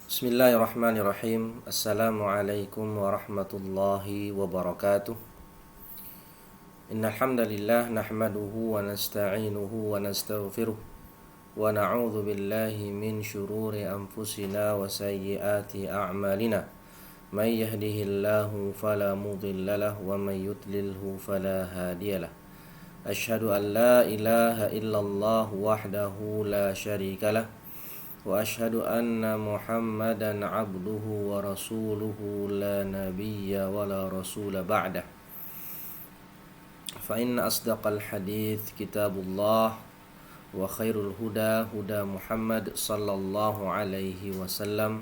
Bismillahirrahmanirrahim. Assalamualaikum warahmatullahi wabarakatuh. Innal hamdalillah nahmaduhu wa nasta'inuhu wa nastaghfiruh wa na'udzu billahi min shururi anfusina wa sayyiati a'malina. May yahdihillahu fala mudilla lahu wa may yudlilhu fala hadiyalah. Asyhadu an la ilaha illallah wahdahu la syarika lah wa asyhadu anna Muhammadan abduhu wa rasuluhu la nabiyya wa la rasula ba'dah. Fa inna asdaqal hadits kitabullah wa khairul huda huda Muhammad sallallahu alaihi wasallam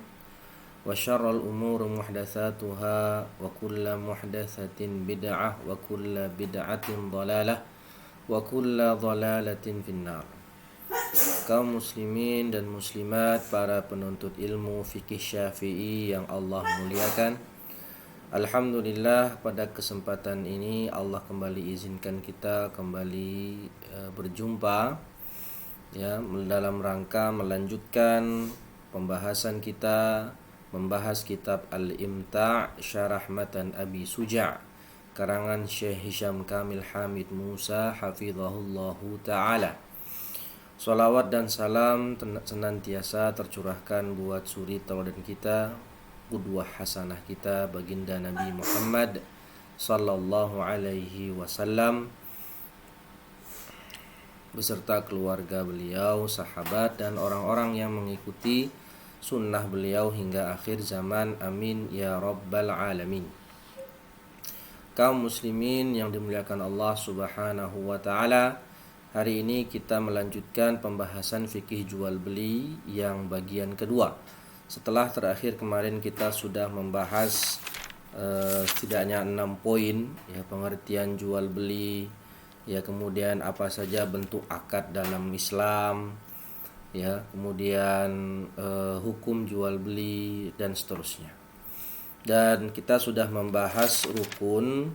wa syarrul umuri muhdatsatuha wa kullu muhdatsatin bid'ah wa kullu bid'atin dhalalah wa kullu dhalalatin finnar. Kaum muslimin dan muslimat, para penuntut ilmu fikih Syafi'i yang Allah muliakan, alhamdulillah pada kesempatan ini Allah kembali izinkan kita kembali berjumpa ya, dalam rangka melanjutkan pembahasan kita membahas kitab Al-Imta' Syarah Matan Abi Suja' karangan Syekh Hisham Kamil Hamid Musa hafizahullahu ta'ala. Salawat dan salam senantiasa tercurahkan buat suri tauladan kita, qudwah hasanah kita, baginda Nabi Muhammad sallallahu alaihi wasallam beserta keluarga beliau, sahabat dan orang-orang yang mengikuti sunnah beliau hingga akhir zaman. Amin ya rabbal alamin. Kaum muslimin yang dimuliakan Allah Subhanahu wa taala, hari ini kita melanjutkan pembahasan fikih jual beli yang bagian kedua. Setelah terakhir kemarin kita sudah membahas setidaknya 6 poin ya, pengertian jual beli ya, kemudian apa saja bentuk akad dalam Islam ya, kemudian hukum jual beli dan seterusnya. Dan kita sudah membahas rukun,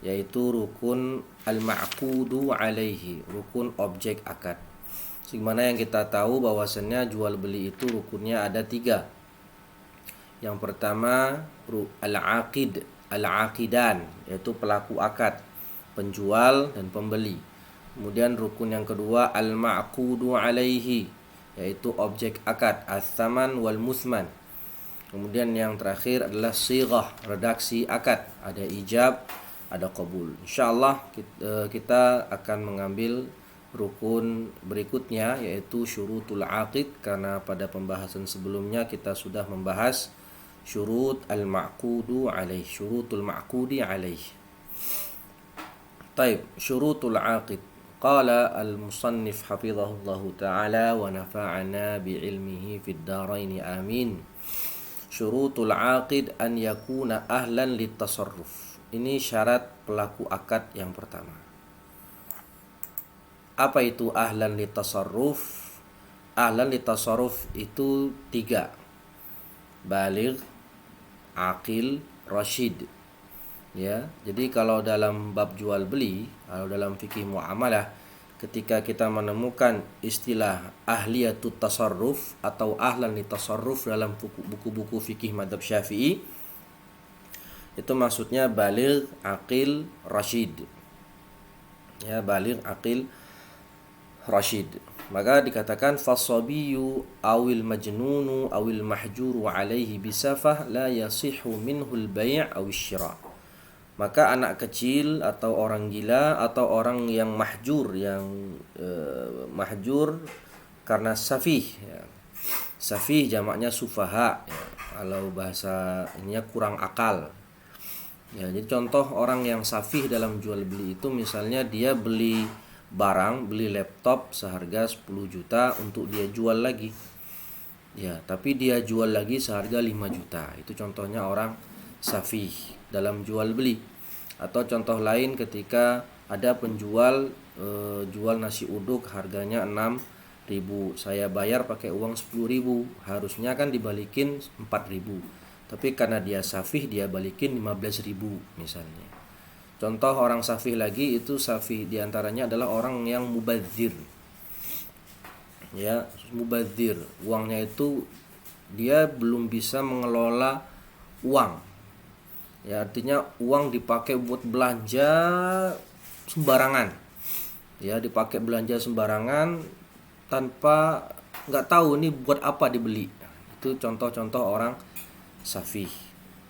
yaitu rukun al-ma'qudu alaihi, rukun objek akad. Sebagaimana yang kita tahu bahwasannya jual beli itu rukunnya ada 3. Yang pertama al-aqid, al-aqidan, yaitu pelaku akad, penjual dan pembeli. Kemudian rukun yang kedua al-ma'qudu alaihi, yaitu objek akad, as-saman wal musman. Kemudian yang terakhir adalah sighah, redaksi akad, ada ijab, ada qabul. Insyaallah kita akan mengambil rukun berikutnya, yaitu syurutul aqid, karena pada pembahasan sebelumnya kita sudah membahas syurut al-ma'qudu alaih, syurutul ma'qudi alaih. Taib, syurutul aqid. Qala al-musannif hafizahullahu ta'ala wa nafa'ana bi'ilmihi fid darain amin. Syurutul aqid an yakuna ahlan litasarruf. Ini syarat pelaku akad yang pertama. Apa itu ahlan litasarruf? Ahlan litasarruf itu 3. Baligh, aqil, rasyid. Ya, jadi kalau dalam bab jual beli, kalau dalam fikih muamalah, ketika kita menemukan istilah ahliyatut tasarruf atau ahlan litasarruf dalam buku-buku fikih madzhab Syafi'i, itu maksudnya baligh, aqil, rasyid. Ya, baligh, aqil, rasyid. Maka dikatakan fasabiyu awil majnunu awil mahjuru alaihi bisafah la yasihhu minhul bai' awil syira'. Maka anak kecil atau orang gila atau orang yang mahjur, mahjur karena safih ya. Safih jamaknya sufaha ya. Kalau bahasa ininya kurang akal. Ya, jadi contoh orang yang safih dalam jual beli itu, misalnya dia beli barang, beli laptop seharga 10 juta untuk dia jual lagi. Ya, tapi dia jual lagi seharga 5 juta. Itu contohnya orang safih dalam jual beli. Atau contoh lain ketika ada penjual jual nasi uduk harganya 6.000, saya bayar pakai uang 10.000, harusnya kan dibalikin 4.000. Tapi karena dia safih, dia balikin 15.000 misalnya. Contoh orang safih lagi, itu safih diantaranya adalah orang yang mubadzir. ya, mubadzir. Uangnya itu dia belum bisa mengelola uang. Ya, artinya uang dipakai buat belanja sembarangan. Ya, dipakai belanja sembarangan tanpa nggak tahu ini buat apa dibeli. Itu contoh-contoh orang safih.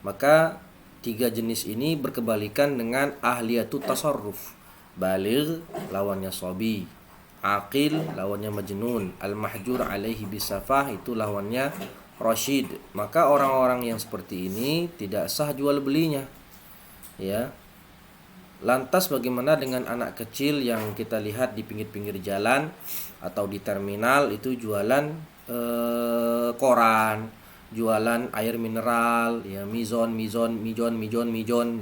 Maka tiga jenis ini berkebalikan dengan ahliyatut tasarruf. Baligh lawannya sobi, aqil lawannya majnun, al-mahjur alaihi bisafah itu lawannya rasyid. Maka orang-orang yang seperti ini tidak sah jual belinya. Ya. Lantas bagaimana dengan anak kecil yang kita lihat di pinggir-pinggir jalan atau di terminal itu jualan koran, jualan air mineral, ya mizon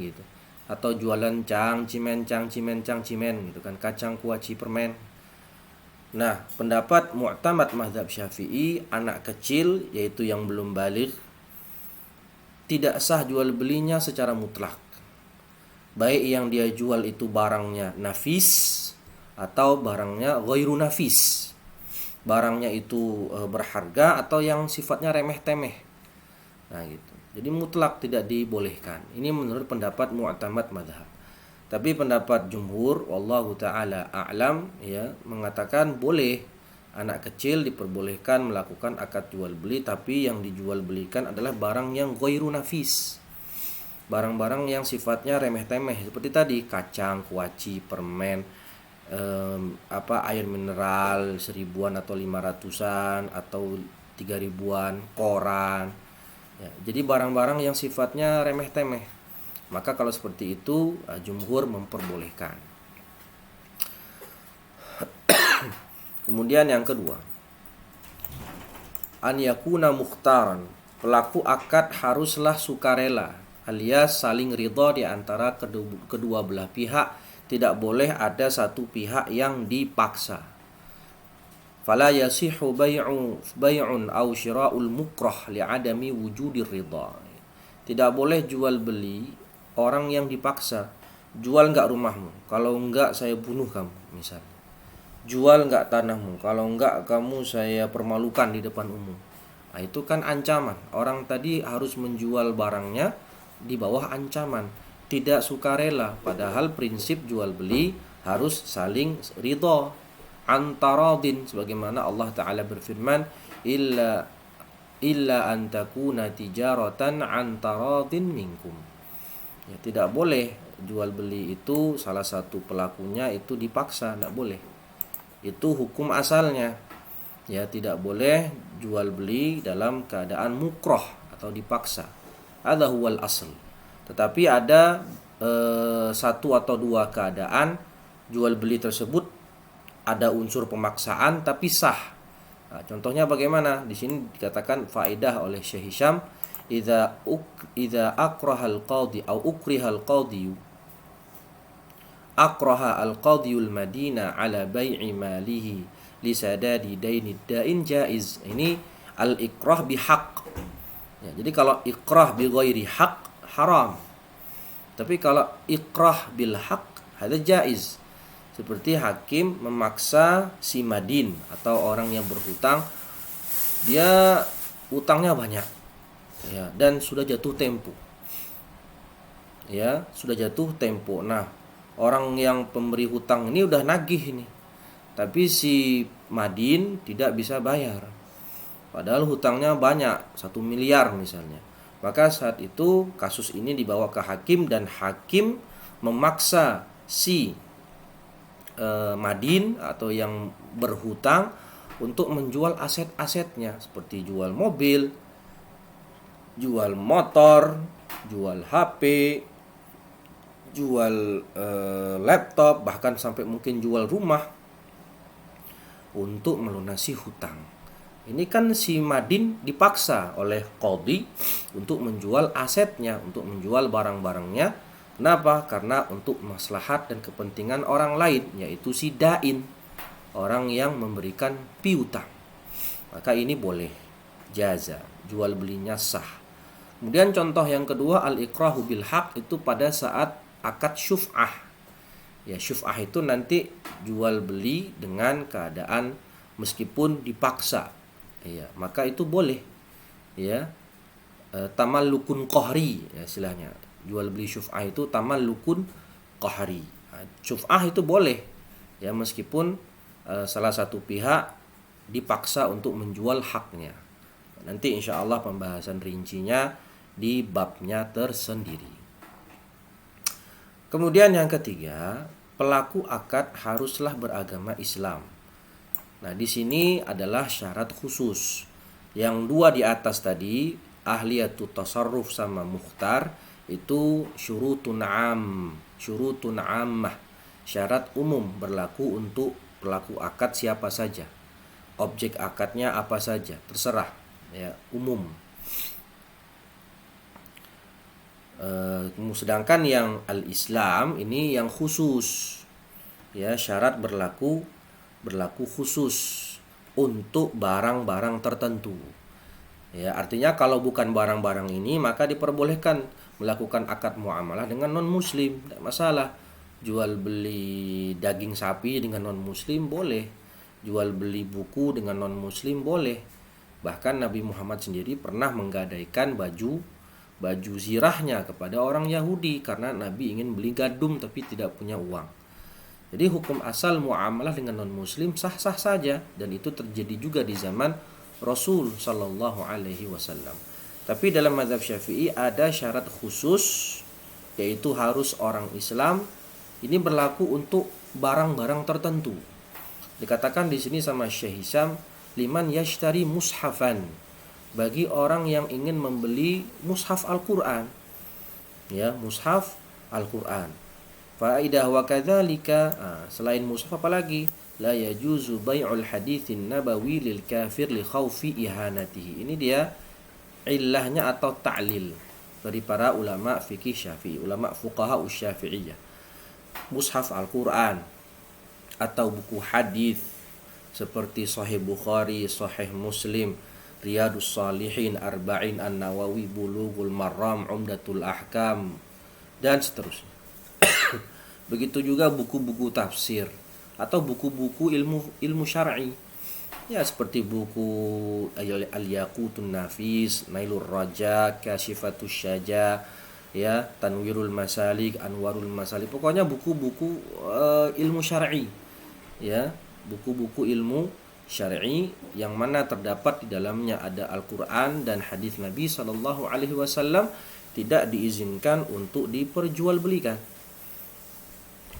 gitu. Atau jualan cang cimen gitu kan, kacang kuaci permen. Nah, pendapat mu'tamad mazhab Syafi'i, anak kecil yaitu yang belum baligh tidak sah jual belinya secara mutlak. Baik yang dia jual itu barangnya nafis atau barangnya ghairu nafis. Barangnya itu berharga atau yang sifatnya remeh-temeh. Nah, gitu. Jadi mutlak tidak dibolehkan. Ini menurut pendapat mu'tamad mazhab. Tapi pendapat jumhur wallahu taala a'lam ya mengatakan boleh anak kecil diperbolehkan melakukan akad jual beli, tapi yang dijual belikan adalah barang yang ghairu nafis. Barang-barang yang sifatnya remeh-temeh seperti tadi kacang, kuaci, permen, air mineral 1000-an atau 500-an atau 3000-an, koran. Ya, jadi barang-barang yang sifatnya remeh-temeh. Maka kalau seperti itu jumhur memperbolehkan. Kemudian yang kedua, an yakuna mukhtaran. Pelaku akad haruslah sukarela, alias saling ridha di antara kedua belah pihak, tidak boleh ada satu pihak yang dipaksa. Fala yasihu bai'un aw syira'ul mukrah li'adami wujudir ridha. Tidak boleh jual beli orang yang dipaksa. Jual enggak rumahmu, kalau enggak saya bunuh kamu misalnya. Jual enggak tanahmu, kalau enggak kamu saya permalukan di depan umum. Nah, itu kan ancaman. Orang tadi harus menjual barangnya di bawah ancaman, tidak sukarela, padahal prinsip jual beli harus saling ridha antaradin, sebagaimana Allah taala berfirman illa an takuna tijaratan antaradin minkum. Ya, tidak boleh jual beli itu salah satu pelakunya itu dipaksa, tidak boleh. Itu hukum asalnya. Ya, tidak boleh jual beli dalam keadaan mukroh atau dipaksa. Hadza huwal asl. Tetapi ada satu atau dua keadaan jual beli tersebut ada unsur pemaksaan tapi sah. Nah, contohnya bagaimana? Di sini dikatakan faedah oleh Syekh Hisham, idza akraha al-qadhi au ukriha al-qadhi akraha al-qadhiyul madina ala bai'i malihi li sadadi daini dain jaiz. Ini al-ikrah bihaq. Ya, jadi kalau ikrah bi ghairi haq haram. Tapi kalau ikrah bil haq ada jaiz. Seperti hakim memaksa si madin atau orang yang berhutang, dia utangnya banyak. Ya, dan sudah jatuh tempo. Ya, sudah jatuh tempo. Nah, orang yang pemberi hutang ini udah nagih ini. Tapi si madin tidak bisa bayar. Padahal hutangnya banyak, 1 miliar misalnya. Maka saat itu kasus ini dibawa ke hakim dan hakim memaksa si madin atau yang berhutang untuk menjual aset-asetnya seperti jual mobil, jual motor, jual HP, jual laptop, bahkan sampai mungkin jual rumah untuk melunasi hutang. Ini kan si madin dipaksa oleh qadhi untuk menjual asetnya, untuk menjual barang-barangnya. Kenapa? Karena untuk maslahat dan kepentingan orang lain, yaitu si dain, orang yang memberikan piutang. Maka ini boleh jaza, jual belinya sah. Kemudian contoh yang kedua, al-ikrahu bil haq, itu pada saat akad syuf'ah. Ya, syuf'ah itu nanti jual beli dengan keadaan meskipun dipaksa, ya, maka itu boleh, ya. Tamallukun qahri, ya, istilahnya. Jual beli syuf'ah itu tamallukun qahri. Syuf'ah itu boleh, ya, meskipun salah satu pihak dipaksa untuk menjual haknya. Nanti insya Allah pembahasan rincinya di babnya tersendiri. Kemudian yang ketiga, pelaku akad haruslah beragama Islam. Nah, di sini adalah syarat khusus. Yang dua di atas tadi, ahliyatut tasarruf sama mukhtar, itu syurutun ammah. Syarat umum berlaku untuk pelaku akad siapa saja. Objek akadnya apa saja, terserah, ya, umum. Sedangkan yang al-Islam ini yang khusus, ya, syarat berlaku khusus untuk barang-barang tertentu, ya. Artinya kalau bukan barang-barang ini maka diperbolehkan melakukan akad muamalah dengan non muslim, tidak masalah. Jual beli daging sapi dengan non muslim boleh, jual beli buku dengan non muslim boleh. Bahkan Nabi Muhammad sendiri pernah menggadaikan baju zirahnya kepada orang Yahudi karena Nabi ingin beli gadung tapi tidak punya uang. Jadi hukum asal muamalah dengan non muslim sah-sah saja, dan itu terjadi juga di zaman Rasul sallallahu alaihi wasallam. Tapi dalam mazhab Syafi'i ada syarat khusus, yaitu harus orang Islam. Ini berlaku untuk barang-barang tertentu. Dikatakan di sini sama Syekh Hisam, liman yashtari mushafan, bagi orang yang ingin membeli mushaf Al-Qur'an, ya, mushaf Al-Qur'an. Faidah wa kadzalika, selain mushaf apalagi, la yajuzu bai'ul haditsin nabawi lil kafir li khaufi ihanatihi. Ini dia illahnya atau ta'lil dari para ulama fikih Syafi'i, ulama fuqaha Syafi'iyah. Mushaf Al-Qur'an atau buku hadis seperti Sahih Bukhari, Sahih Muslim, Riyadus Shalihin, Arba'in An-Nawawi, Bulughul Maram, Umdatul Ahkam, dan seterusnya. Begitu juga buku-buku tafsir atau buku-buku ilmu syar'i, ya, seperti buku Al-Yaqutun Nafis, Nailur Raja, Kasyifatus Syaja, ya, Tanwirul Masalik, Anwarul Masalik. Pokoknya buku-buku ilmu syar'i, ya, buku-buku ilmu syar'i yang mana terdapat di dalamnya ada Al-Qur'an dan hadis Nabi sallallahu alaihi wasallam, tidak diizinkan untuk diperjualbelikan.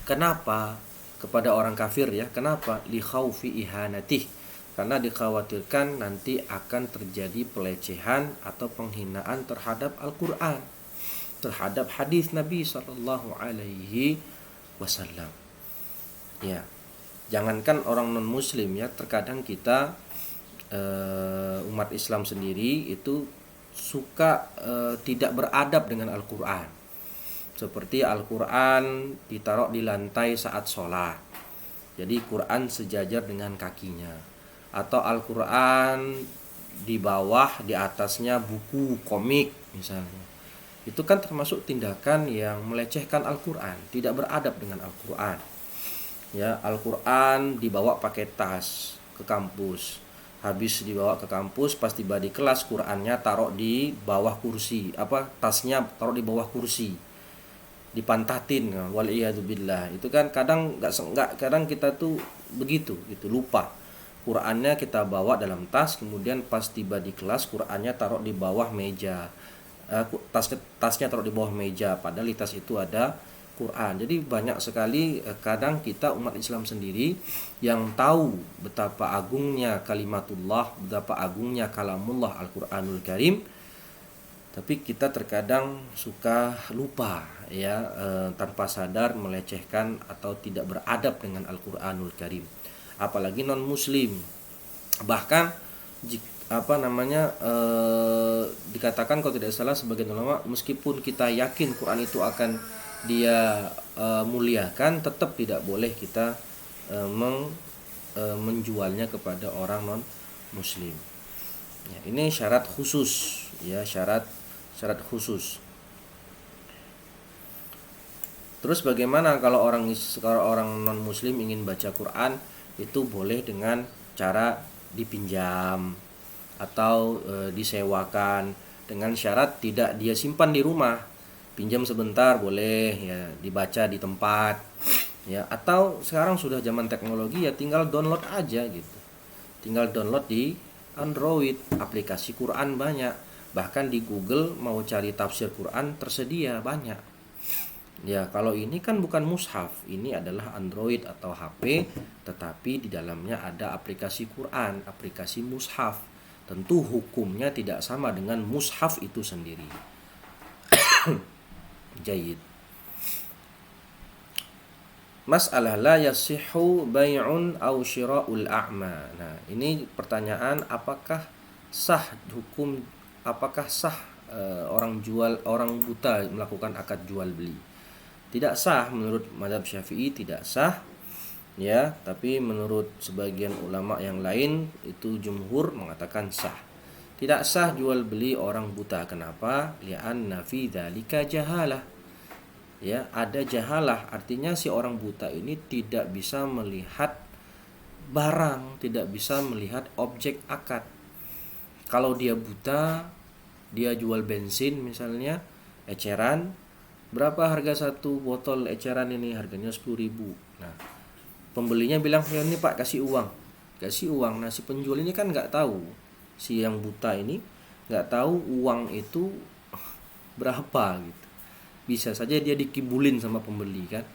Kenapa? Kepada orang kafir, ya. Kenapa? Li khaufi ihanatih. Karena dikhawatirkan nanti akan terjadi pelecehan atau penghinaan terhadap Al-Qur'an, terhadap hadis Nabi sallallahu alaihi wasallam. Ya. Jangankan orang non muslim, ya, terkadang kita umat Islam sendiri itu suka tidak beradab dengan Al-Qur'an. Seperti Al-Qur'an ditaruh di lantai saat sholat, jadi Quran sejajar dengan kakinya. Atau Al-Qur'an di bawah, di atasnya buku komik misalnya. Itu kan termasuk tindakan yang melecehkan Al-Qur'an, tidak beradab dengan Al-Qur'an. Ya, Al-Qur'an dibawa pakai tas ke kampus. Habis dibawa ke kampus, pas tiba di kelas Qur'annya taruh di bawah kursi, tasnya taruh di bawah kursi, dipantatin, waliyadzubillah. Itu kan kadang kadang kita tuh begitu, gitu, lupa. Qur'annya kita bawa dalam tas, kemudian pas tiba di kelas Qur'annya taruh di bawah meja. Tasnya taruh di bawah meja, padahal di tas itu ada Quran. Jadi banyak sekali kadang kita umat Islam sendiri yang tahu betapa agungnya kalimatullah, betapa agungnya kalamullah Al-Qur'anul Karim, tapi kita terkadang suka lupa, ya, tanpa sadar melecehkan atau tidak beradab dengan Al-Qur'anul Karim, apalagi non muslim. Bahkan dikatakan kalau tidak salah sebagian ulama, meskipun kita yakin Quran itu akan dia muliakan, tetap tidak boleh kita menjualnya kepada orang non muslim. Ya, ini syarat khusus, ya, syarat khusus. Terus bagaimana kalau orang non muslim ingin baca Quran? Itu boleh dengan cara dipinjam atau disewakan dengan syarat tidak dia simpan di rumah. Pinjam sebentar boleh ya, dibaca di tempat ya, atau sekarang sudah zaman teknologi ya tinggal download aja gitu. Tinggal download di Android, aplikasi Quran banyak. Bahkan di Google mau cari tafsir Quran tersedia banyak. Ya, kalau ini kan bukan mushaf, ini adalah Android atau HP, tetapi di dalamnya ada aplikasi Quran, aplikasi mushaf. Tentu hukumnya tidak sama dengan mushaf itu sendiri. Jayid. Mas'alah la yasihhu bai'un aw syira'ul a'ma. Nah, ini pertanyaan apakah sah orang buta melakukan akad jual beli? Tidak sah menurut mazhab Syafi'i, tidak sah ya, tapi menurut sebagian ulama yang lain itu jumhur mengatakan sah. Tidak sah jual beli orang buta. Kenapa? Li'anna fi dzalika jahalah. Ya, ada jahalah, artinya si orang buta ini tidak bisa melihat barang, tidak bisa melihat objek akad. Kalau dia buta, dia jual bensin misalnya, eceran, berapa harga satu botol eceran ini? Harganya 10.000. Nah, pembelinya bilang, ya ini Pak kasih uang. Kasih uang. Nah, si penjual ini kan nggak tahu, si yang buta ini nggak tahu uang itu berapa gitu. Bisa saja dia dikibulin sama pembeli kan.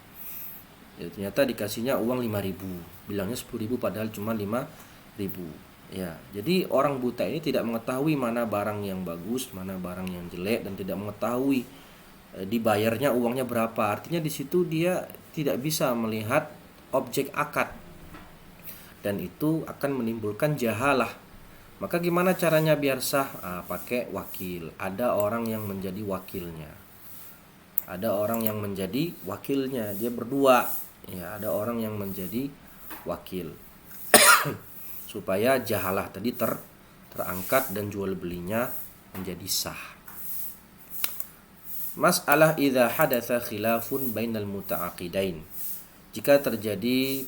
Ya, ternyata dikasihnya uang 5.000, bilangnya 10.000 padahal cuma 5.000. Ya, jadi orang buta ini tidak mengetahui mana barang yang bagus, mana barang yang jelek, dan tidak mengetahui dibayarnya uangnya berapa. Artinya di situ dia tidak bisa melihat objek akad, dan itu akan menimbulkan jahalah. Maka gimana caranya biar sah? Pakai wakil. Ada orang yang menjadi wakilnya. Ada orang yang menjadi wakilnya, dia berdua. Ya, ada orang yang menjadi wakil. Supaya jahalah tadi terangkat dan jual belinya menjadi sah. Mas'alah idza hadatsa khilafun bainal muta'aqidain. Jika terjadi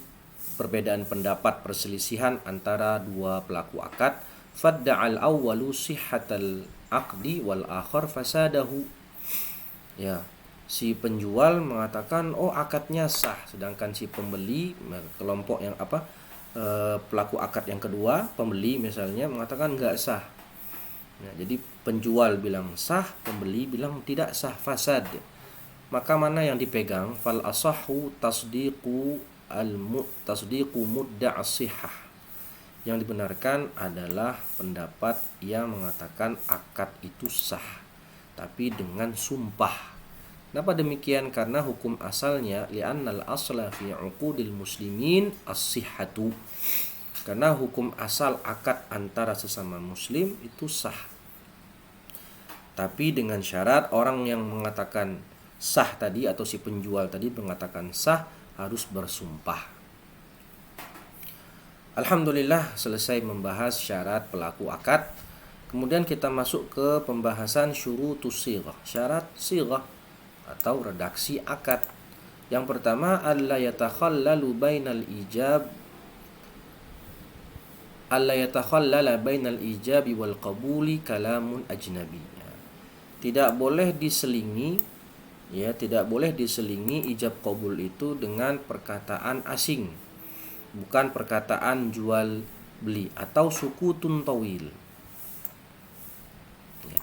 perbedaan pendapat, perselisihan antara dua pelaku akad, fadda'al awwalu sihhatal aqdi wal akhar fasadahu. Ya, si penjual mengatakan akadnya sah, sedangkan si pembeli, kelompok yang pelaku akad yang kedua, pembeli misalnya mengatakan enggak sah. Ya, jadi penjual bilang sah, pembeli bilang tidak sah, fasad. Maka mana yang dipegang? Fal asahhu tasdiqu mudda' as-sihhah. Yang dibenarkan adalah pendapat yang mengatakan akad itu sah, tapi dengan sumpah. Kenapa demikian? Karena hukum asalnya li'annal asla fi 'uqudil muslimin as-sihhatu. Karena hukum asal akad antara sesama muslim itu sah. Tapi dengan syarat orang yang mengatakan sah tadi atau si penjual tadi mengatakan sah harus bersumpah. Alhamdulillah selesai membahas syarat pelaku akad. Kemudian kita masuk ke pembahasan syurutus shighah, syarat shighah atau redaksi akad. Yang pertama, alla yatakhallalu bainal ijabi wal qabuli kalamun ajnabi. Tidak boleh diselingi ijab qabul itu dengan perkataan asing, bukan perkataan jual beli, atau sukutun tawil. Ya.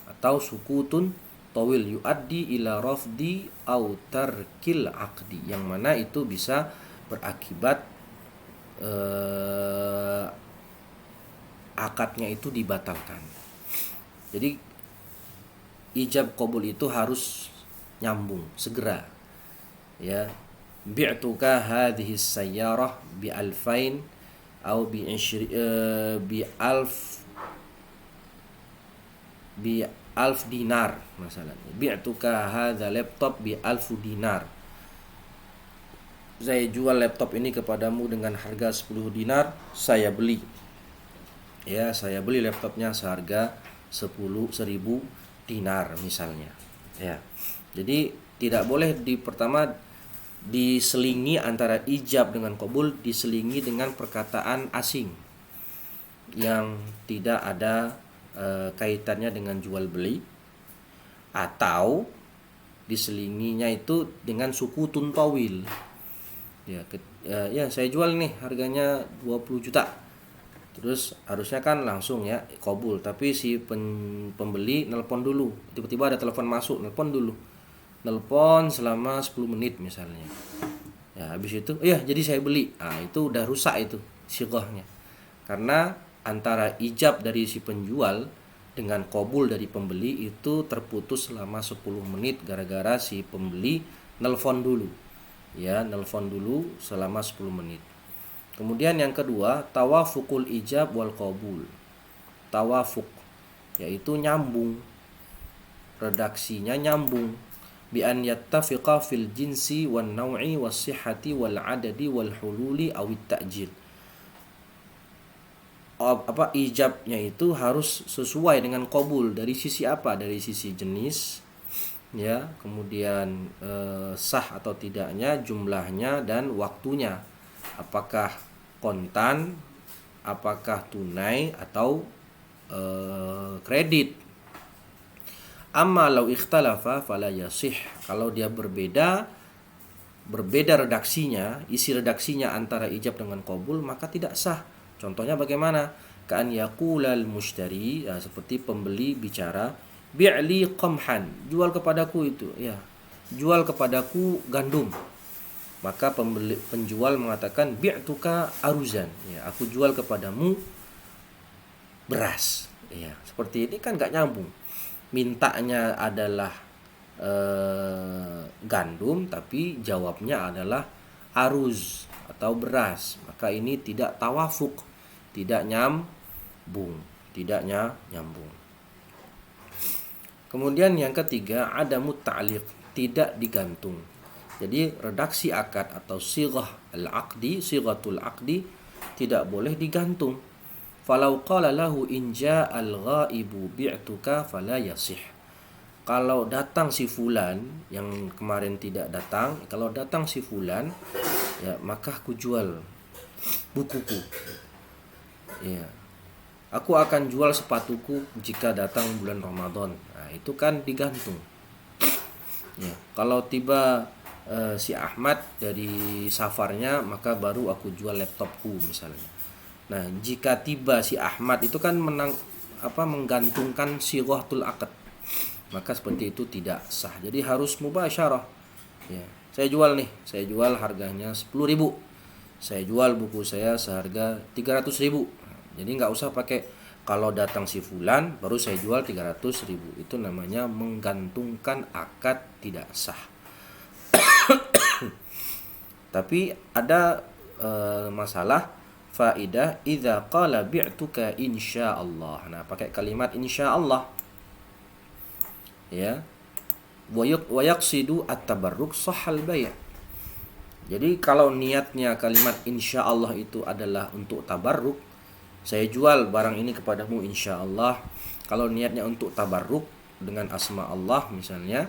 Atau sukutun tawil yuaddi ila rafdi au tarkil aqdi, yang mana itu bisa berakibat akadnya itu dibatalkan. Jadi ijab qabul itu harus nyambung segera. Ya, bi'tuka hadhihi sayyarah bi alfain au bi alf dinar masalah. Bi'tuka hadza laptop bi alf dinar. Saya jual laptop ini kepadamu dengan harga 10 dinar, saya beli. Ya, saya beli laptopnya seharga 10.000 dinar misalnya. Ya. Jadi tidak boleh di pertama diselingi antara ijab dengan qabul, diselingi dengan perkataan asing yang tidak ada kaitannya dengan jual beli, atau diselinginya itu dengan sukutun tawil. Ya, saya jual nih harganya 20 juta. Terus harusnya kan langsung ya qabul, tapi si pembeli nelpon dulu. Tiba-tiba ada telepon masuk, nelpon dulu. Nelpon selama 10 menit misalnya. Ya, habis itu ya jadi saya beli. Itu udah rusak itu sighahnya. Karena antara ijab dari si penjual dengan qabul dari pembeli itu terputus selama 10 menit gara-gara si pembeli nelpon dulu. Ya, nelpon dulu selama 10 menit. Kemudian yang kedua, tawafukul ijab wal qabul. Tawafuk yaitu nyambung. Redaksinya nyambung. Bi an yattafiqa fil jinsi wan naw'i was sihhati wal adadi wal hululi awit ta'jil. Ijabnya itu harus sesuai dengan qabul dari sisi apa? Dari sisi jenis, ya, kemudian sah atau tidaknya, jumlahnya dan waktunya. Apakah kontan, apakah tunai atau kredit. Amma law ikhtalafa fala yasih. Kalau dia berbeda redaksinya, isi redaksinya antara ijab dengan qabul, maka tidak sah. Contohnya bagaimana? Ka'an yaqulal mushtari, ya, seperti pembeli bicara, bi'li qamhan, jual kepadaku itu, ya, jual kepadaku gandum. Maka penjual mengatakan bi'tuka aruzan, ya, aku jual kepadamu beras. Ya, seperti ini kan gak nyambung. Mintanya adalah gandum, tapi jawabnya adalah aruz atau beras. Maka ini tidak tawafuk, tidak nyambung. Kemudian yang ketiga, adamut ta'liq, tidak digantung. Jadi redaksi akad atau sighatul aqdi tidak boleh digantung. Falau qala lahu in ja'al ghaibu bi'tuka fala yasih. Kalau datang si fulan yang kemarin tidak datang, kalau datang si fulan, ya, maka aku jual bukuku. Ya. Aku akan jual sepatuku jika datang bulan Ramadan. Nah, itu kan digantung. Ya. Kalau tiba si Ahmad dari safarnya, maka baru aku jual laptopku misalnya. Nah, jika tiba si Ahmad itu kan menggantungkan sighatul aqd. Maka seperti itu tidak sah. Jadi harus mubasyarah. Ya, saya jual harganya 10.000. Saya jual buku saya seharga 300.000. Jadi nggak usah pakai kalau datang si fulan baru saya jual 300.000. Itu namanya menggantungkan akad, tidak sah. Tapi ada masalah faidah idza qala bi'tuka insyaallah. Nah, pakai kalimat insyaallah. Ya, wa yaqsidu at-tabarruk sahhal bay'. Jadi kalau niatnya kalimat insyaallah itu adalah untuk tabarruk, saya jual barang ini kepadamu insyaallah. Kalau niatnya untuk tabarruk dengan asma Allah misalnya,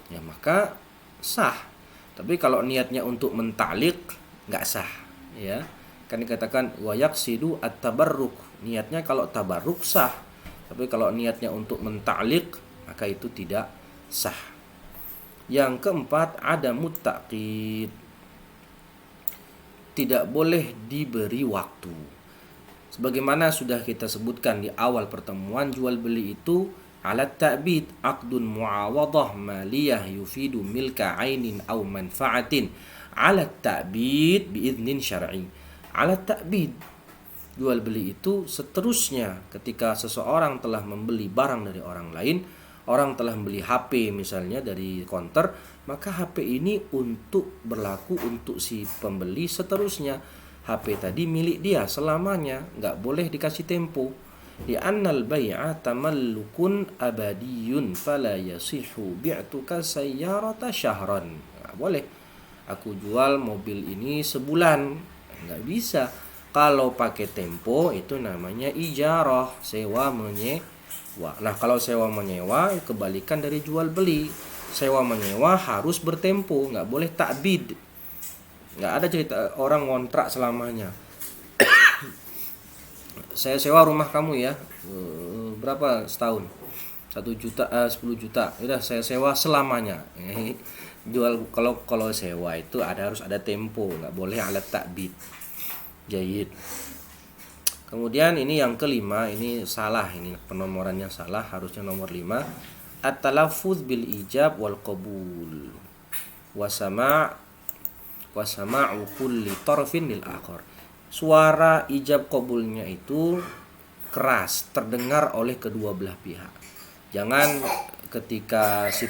ya maka sah. Tapi kalau niatnya untuk menta'liq enggak sah, ya. Kan dikatakan wa yaqsidu at-tabarruk. Niatnya kalau tabarruk sah. Tapi kalau niatnya untuk menta'liq maka itu tidak sah. Yang keempat, adamut ta'qid. Tidak boleh diberi waktu. Sebagaimana sudah kita sebutkan di awal pertemuan, jual beli itu alat ta'bid, aqdun muawadah maliyah yufidu milka ainin aw manfa'atin. Alat ta'bid biiznin syar'i. Alat ta'bid, jual beli itu seterusnya ketika seseorang telah membeli barang dari orang lain. Orang telah membeli HP misalnya dari konter, maka HP ini berlaku untuk si pembeli seterusnya. HP tadi milik dia selamanya, nggak boleh dikasih tempo. Di annal bai'a tamallukun abadiyun fala yasihu bi'tuka sayyarata syahran. Nggak boleh. Aku jual mobil ini sebulan, nggak bisa. Kalau pakai tempo itu namanya ijarah, sewa menyewa. Nah, kalau sewa menyewa kebalikan dari jual beli. Sewa menyewa harus bertempo, nggak boleh ta'bid. Nggak ada cerita orang ngontrak selamanya. Saya sewa rumah kamu ya, berapa setahun? 1 juta, 10 juta. Udah saya sewa selamanya. Jual kalau sewa itu harus ada tempo, nggak boleh alat takbid. Jayid. Kemudian ini yang kelima, ini salah, ini penomorannya salah, harusnya nomor 5. At-talaffuz bil ijab wal qabul. Wasama'u kulli tarfin lil akhar. Suara ijab qabulnya itu keras, terdengar oleh kedua belah pihak. Jangan ketika si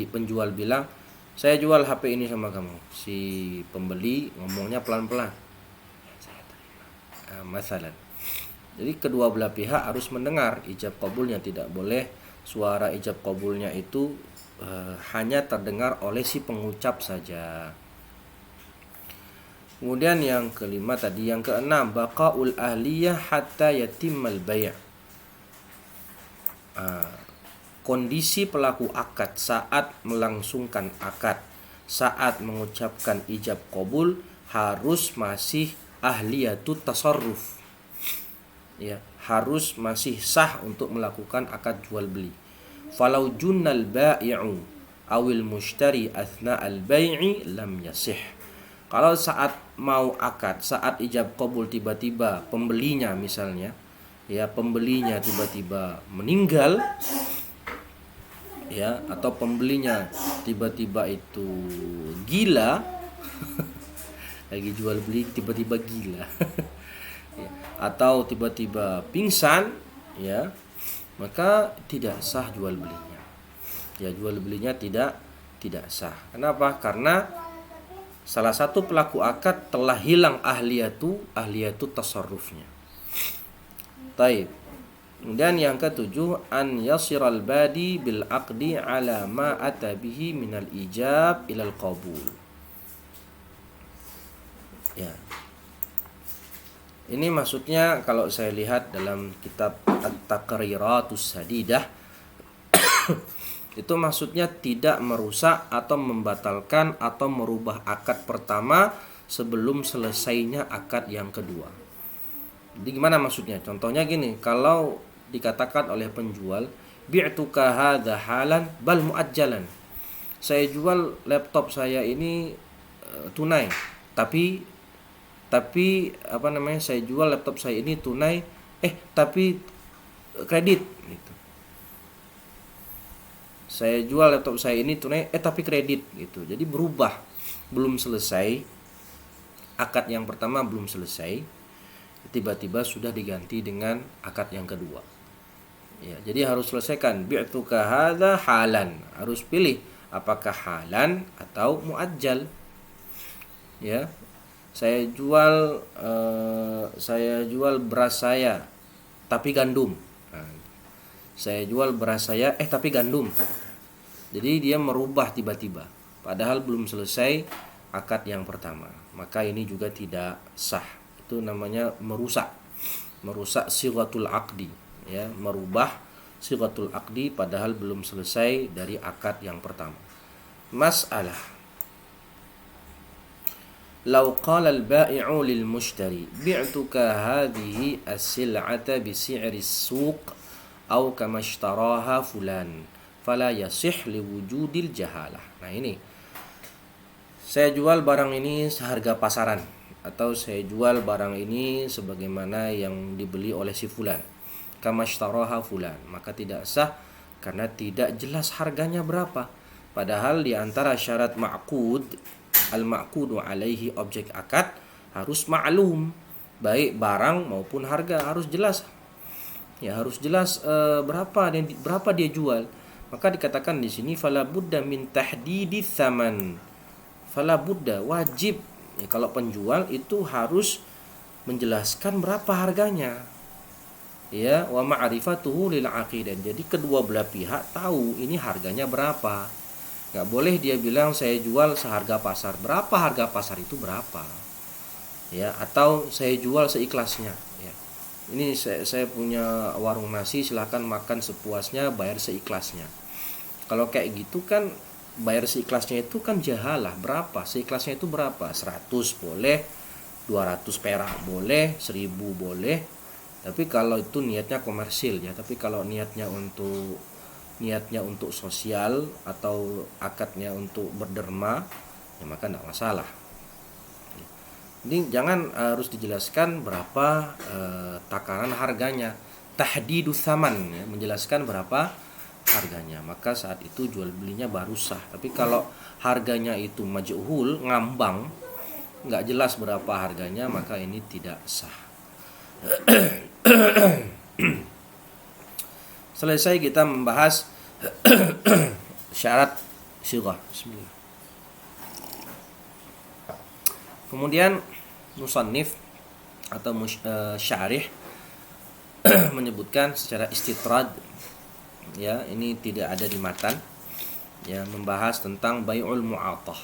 penjual bilang, "Saya jual HP ini sama kamu." Si pembeli ngomongnya pelan-pelan. "Saya terima." Masalah. Jadi kedua belah pihak harus mendengar ijab qabulnya, tidak boleh suara ijab qabulnya itu hanya terdengar oleh si pengucap saja. Kemudian yang kelima tadi, yang keenam, baqaul ahliyah hatta yatimmal bay'. Kondisi pelaku akad saat melangsungkan akad, saat mengucapkan ijab qabul harus masih ahliyatut tasarruf. Ya, harus masih sah untuk melakukan akad jual beli. Falau junnal bai'u awil mushtari athna al-bai'i lam yasih. Kalau saat mau akad, saat ijab qabul tiba-tiba pembelinya misalnya, ya pembelinya tiba-tiba meninggal, ya atau pembelinya tiba-tiba itu gila, lagi jual beli tiba-tiba gila, ya, atau tiba-tiba pingsan, ya maka tidak sah jual belinya. Ya jual belinya tidak sah. Kenapa? Karena salah satu pelaku akad telah hilang ahliyatu tasarrufnya. Taib. Kemudian yang ketujuh, an yasiral badi bil aqdi ala ma ata bihi minal ijab ilal qabul. Ya. Ini maksudnya kalau saya lihat dalam kitab At-Taqriratus Sadidah itu maksudnya tidak merusak atau membatalkan atau merubah akad pertama sebelum selesainya akad yang kedua. Jadi gimana maksudnya? Contohnya gini, kalau dikatakan oleh penjual, bi'tuka hadza halan bal muajjalan. Saya jual laptop saya ini tunai, tapi saya jual laptop saya ini tunai, tapi kredit gitu. Saya jual laptop saya ini tunai, tapi kredit gitu. Jadi berubah, belum selesai akad yang pertama, belum selesai, tiba-tiba sudah diganti dengan akad yang kedua. Ya, jadi harus selesaikan bi'tuka hadza halan. Harus pilih apakah halan atau muajjal. Ya. Saya jual beras saya tapi gandum. Saya jual beras saya tapi gandum. Jadi dia merubah tiba-tiba padahal belum selesai akad yang pertama. Maka ini juga tidak sah. Itu namanya merusak sighatul aqdi, ya, merubah sighatul aqdi padahal belum selesai dari akad yang pertama. Mas'alah. Lau qala al-ba'i'u lil mushtari bi'tuka hadhihi as-sil'ata bi si'ri as-suq au kama ishtaraha fulan fala yasih li wujudil jahalah. Nah ini, saya jual barang ini seharga pasaran, atau saya jual barang ini sebagaimana yang dibeli oleh si fulan, kama ishtaraha fulan, maka tidak sah karena tidak jelas harganya berapa. Padahal di antara syarat ma'qud, al-ma'qudu alaihi, objek akad, harus ma'lum, baik barang maupun harga harus jelas. Ya harus jelas berapa dia jual. Maka dikatakan di sini fala budda min tahdidi tsaman. Fala budda, wajib, ya, kalau penjual itu harus menjelaskan berapa harganya. Ya, wa ma'rifatuhu lil aqidan. Jadi kedua belah pihak tahu ini harganya berapa. Enggak boleh dia bilang saya jual seharga pasar. Berapa harga pasar itu berapa? Ya, atau saya jual seikhlasnya, ya. Ini saya punya warung nasi, silahkan makan sepuasnya, bayar seikhlasnya. Kalau kayak gitu kan bayar seikhlasnya itu kan jahalah. Berapa? Seikhlasnya itu berapa? 100 boleh, 200 perak boleh, 1000 boleh. Tapi kalau itu niatnya komersil ya. Tapi kalau niatnya untuk sosial atau akadnya untuk berderma, ya maka tidak masalah. Ini jangan harus dijelaskan berapa takaran harganya. Tahdidus tsaman ya, menjelaskan berapa harganya. Maka saat itu jual belinya baru sah. Tapi kalau harganya itu majhul, ngambang, nggak jelas berapa harganya, maka ini tidak sah. Selesai kita membahas syarat syighah. Bismillah. Kemudian musannif atau syarih menyebutkan secara istitrad, ya, ini tidak ada di matan, ya, membahas tentang bai'ul mu'athah,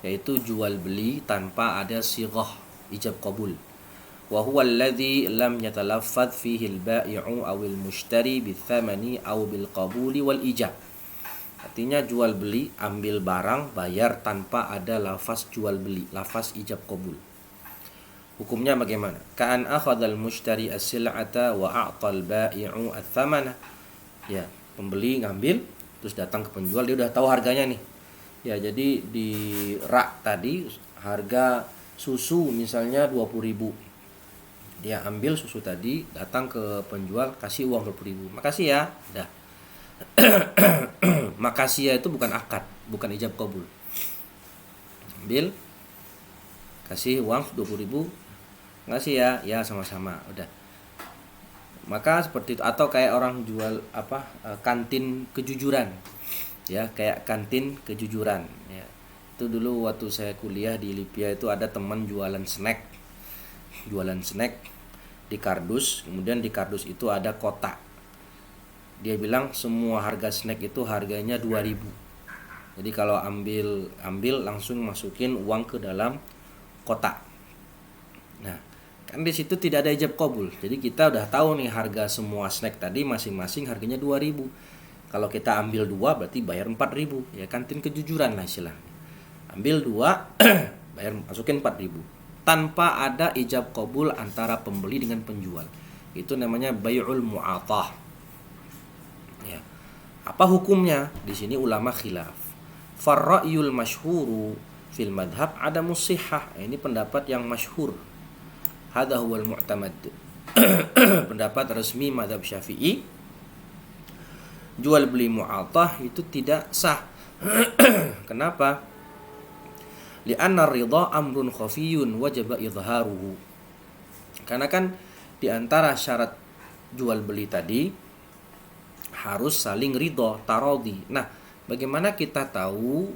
yaitu jual beli tanpa ada sighah ijab qabul. Wa huwa alladhi lam yatalaffadh fihi al-bai'u aw al-mushtari bi-thamani aw bil-qabuli wal ijab. Artinya jual beli, ambil barang, bayar tanpa ada lafaz jual beli, lafaz ijab qabul. Hukumnya bagaimana? Ka'an akhadhal mushtari as-sil'ata wa a'tal bai'u ats-tsamana. Ya, pembeli ngambil terus datang ke penjual, dia udah tahu harganya nih. Ya, jadi di rak tadi harga susu misalnya 20.000. Dia ambil susu tadi, datang ke penjual, kasih uang 20.000. Makasih ya. Dah. Makasih ya itu bukan akad, bukan ijab qabul. Ambil, kasih uang 20.000. Makasih ya. Ya, sama-sama. Udah. Maka seperti itu. Atau kayak orang jual kantin kejujuran. Ya, kayak kantin kejujuran, ya. Itu dulu waktu saya kuliah di Libya itu ada teman jualan snack di kardus. Kemudian di kardus itu ada kotak. Dia bilang semua harga snack itu harganya 2.000. Jadi kalau ambil langsung masukin uang ke dalam kotak. Nah, kan di situ tidak ada ijab qabul. Jadi kita udah tahu nih harga semua snack tadi masing-masing harganya 2.000. Kalau kita ambil 2 berarti bayar 4.000. Ya, kantin kejujuran lah istilahnya. Ambil 2 bayar, masukin 4.000. Tanpa ada ijab qabul antara pembeli dengan penjual. Itu namanya bai'ul mu'athah. Ya. Apa hukumnya? Di sini ulama khilaf. Farra'yul masyhuru fil madhab adamus sihhah. Ini pendapat yang masyhur. Hadza huwal mu'tamad. Pendapat resmi mazhab Syafi'i, jual beli mu'athah itu tidak sah. Kenapa? Li'anna ridha amrun khafiyun wajib idharuhu. Karena kan di antara syarat jual beli tadi harus saling ridha, taradhi. Nah, bagaimana kita tahu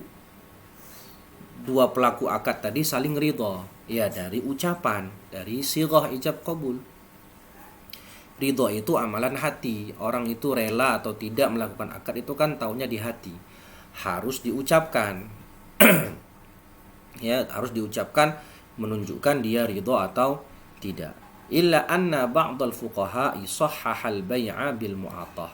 dua pelaku akad tadi saling ridha? Ya, dari ucapan, dari sighah ijab qabul. Ridha itu amalan hati. Orang itu rela atau tidak melakukan akad itu kan taunya di hati. Harus diucapkan. Ya, harus diucapkan menunjukkan dia ridha atau tidak. Illa anna ba'dal fuqaha sahhahal bai'a bil mu'athah.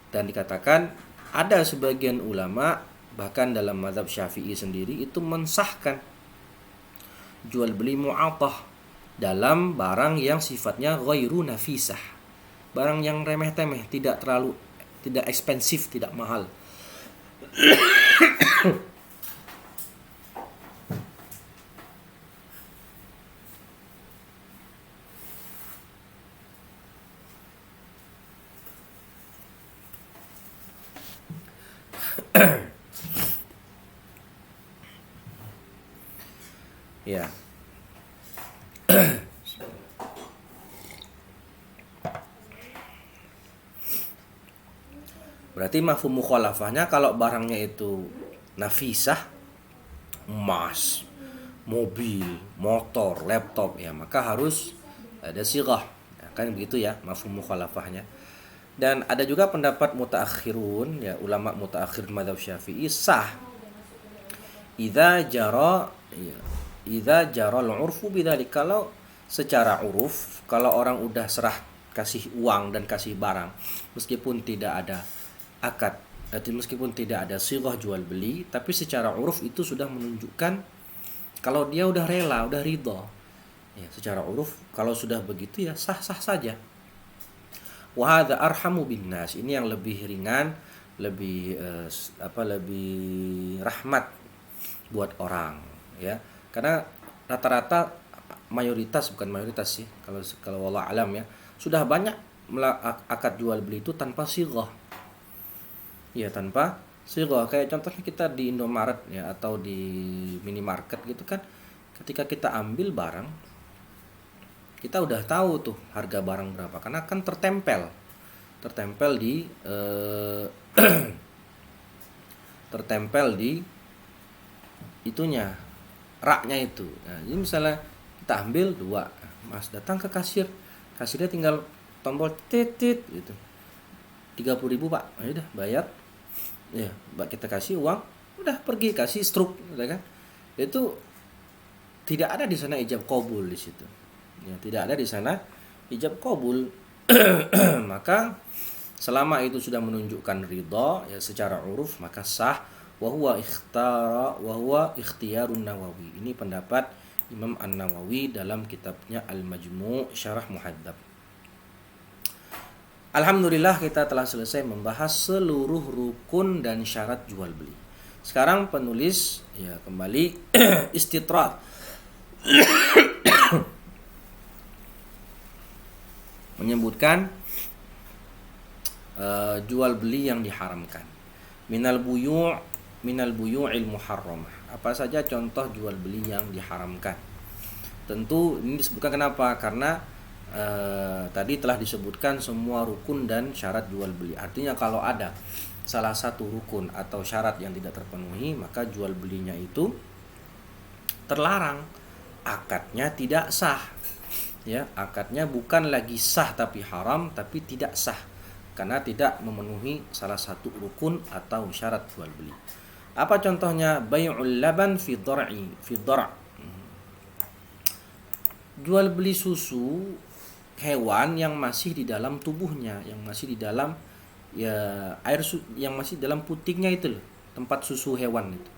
Dan dikatakan ada sebagian ulama bahkan dalam mazhab Syafi'i sendiri itu mensahkan jual beli mu'athah dalam barang yang sifatnya ghairu nafisah. Barang yang remeh-temeh, tidak ekspensif, tidak mahal. Ya. Berarti mafhum mukhalafahnya kalau barangnya itu nafisah, emas, mobil, motor, laptop, ya maka harus ada sighah. Ya, kan begitu ya mafhum mukhalafahnya. Dan ada juga pendapat mutaakhirun, ya ulama mutaakhir mazhab Syafi'i sah idza jara al-urfu bidzalik. Kalau secara uruf, kalau orang udah serah kasih uang dan kasih barang meskipun tidak ada akad meskipun tidak ada sighah jual beli, tapi secara uruf itu sudah menunjukkan kalau dia udah rela, udah ridha. Ya, secara uruf kalau sudah begitu ya sah-sah saja. Wa hadza arhamu bin nas. Ini yang lebih ringan, lebih lebih rahmat buat orang, ya. Karena rata-rata mayoritas, bukan mayoritas sih, kalau wallah alam ya, sudah banyak akad jual beli itu tanpa sighah. Ya, tanpa sighah. Kayak contohnya kita di Indomaret ya, atau di minimarket gitu kan, ketika kita ambil barang, kita udah tahu tuh harga barang berapa karena kan tertempel di tertempel di itunya, raknya itu. Nah, jadi misalnya kita ambil 2, Mas datang ke kasirnya tinggal tombol titit gitu, 30.000 Pak, ya udah bayar, ya Mbak kita kasih uang, udah pergi kasih struk, gitu kan. Itu tidak ada di sana ijab qabul di situ, ya tidak ada di sana ijab qabul. Maka selama itu sudah menunjukkan ridha ya secara uruf, maka sah. Wa huwa ikhtiyarun Nawawi. Ini pendapat Imam An-Nawawi dalam kitabnya Al-Majmu' Syarah Muhadzab. Alhamdulillah kita telah selesai membahas seluruh rukun dan syarat jual beli. Sekarang penulis ya kembali istitrad menyebutkan jual beli yang diharamkan. Minal buyu'il muharramah. Apa saja contoh jual beli yang diharamkan? Tentu ini disebutkan kenapa? Karena tadi telah disebutkan semua rukun dan syarat jual beli. Artinya kalau ada salah satu rukun atau syarat yang tidak terpenuhi, maka jual belinya itu terlarang. Akadnya tidak sah. Ya, akadnya bukan lagi sah tapi haram, tapi tidak sah karena tidak memenuhi salah satu rukun atau syarat jual beli. Apa contohnya? Bai'ul laban fi dhar'i. Jual beli susu hewan yang masih di dalam tubuhnya, yang masih di dalam ya yang masih dalam putingnya itu loh, tempat susu hewan itu.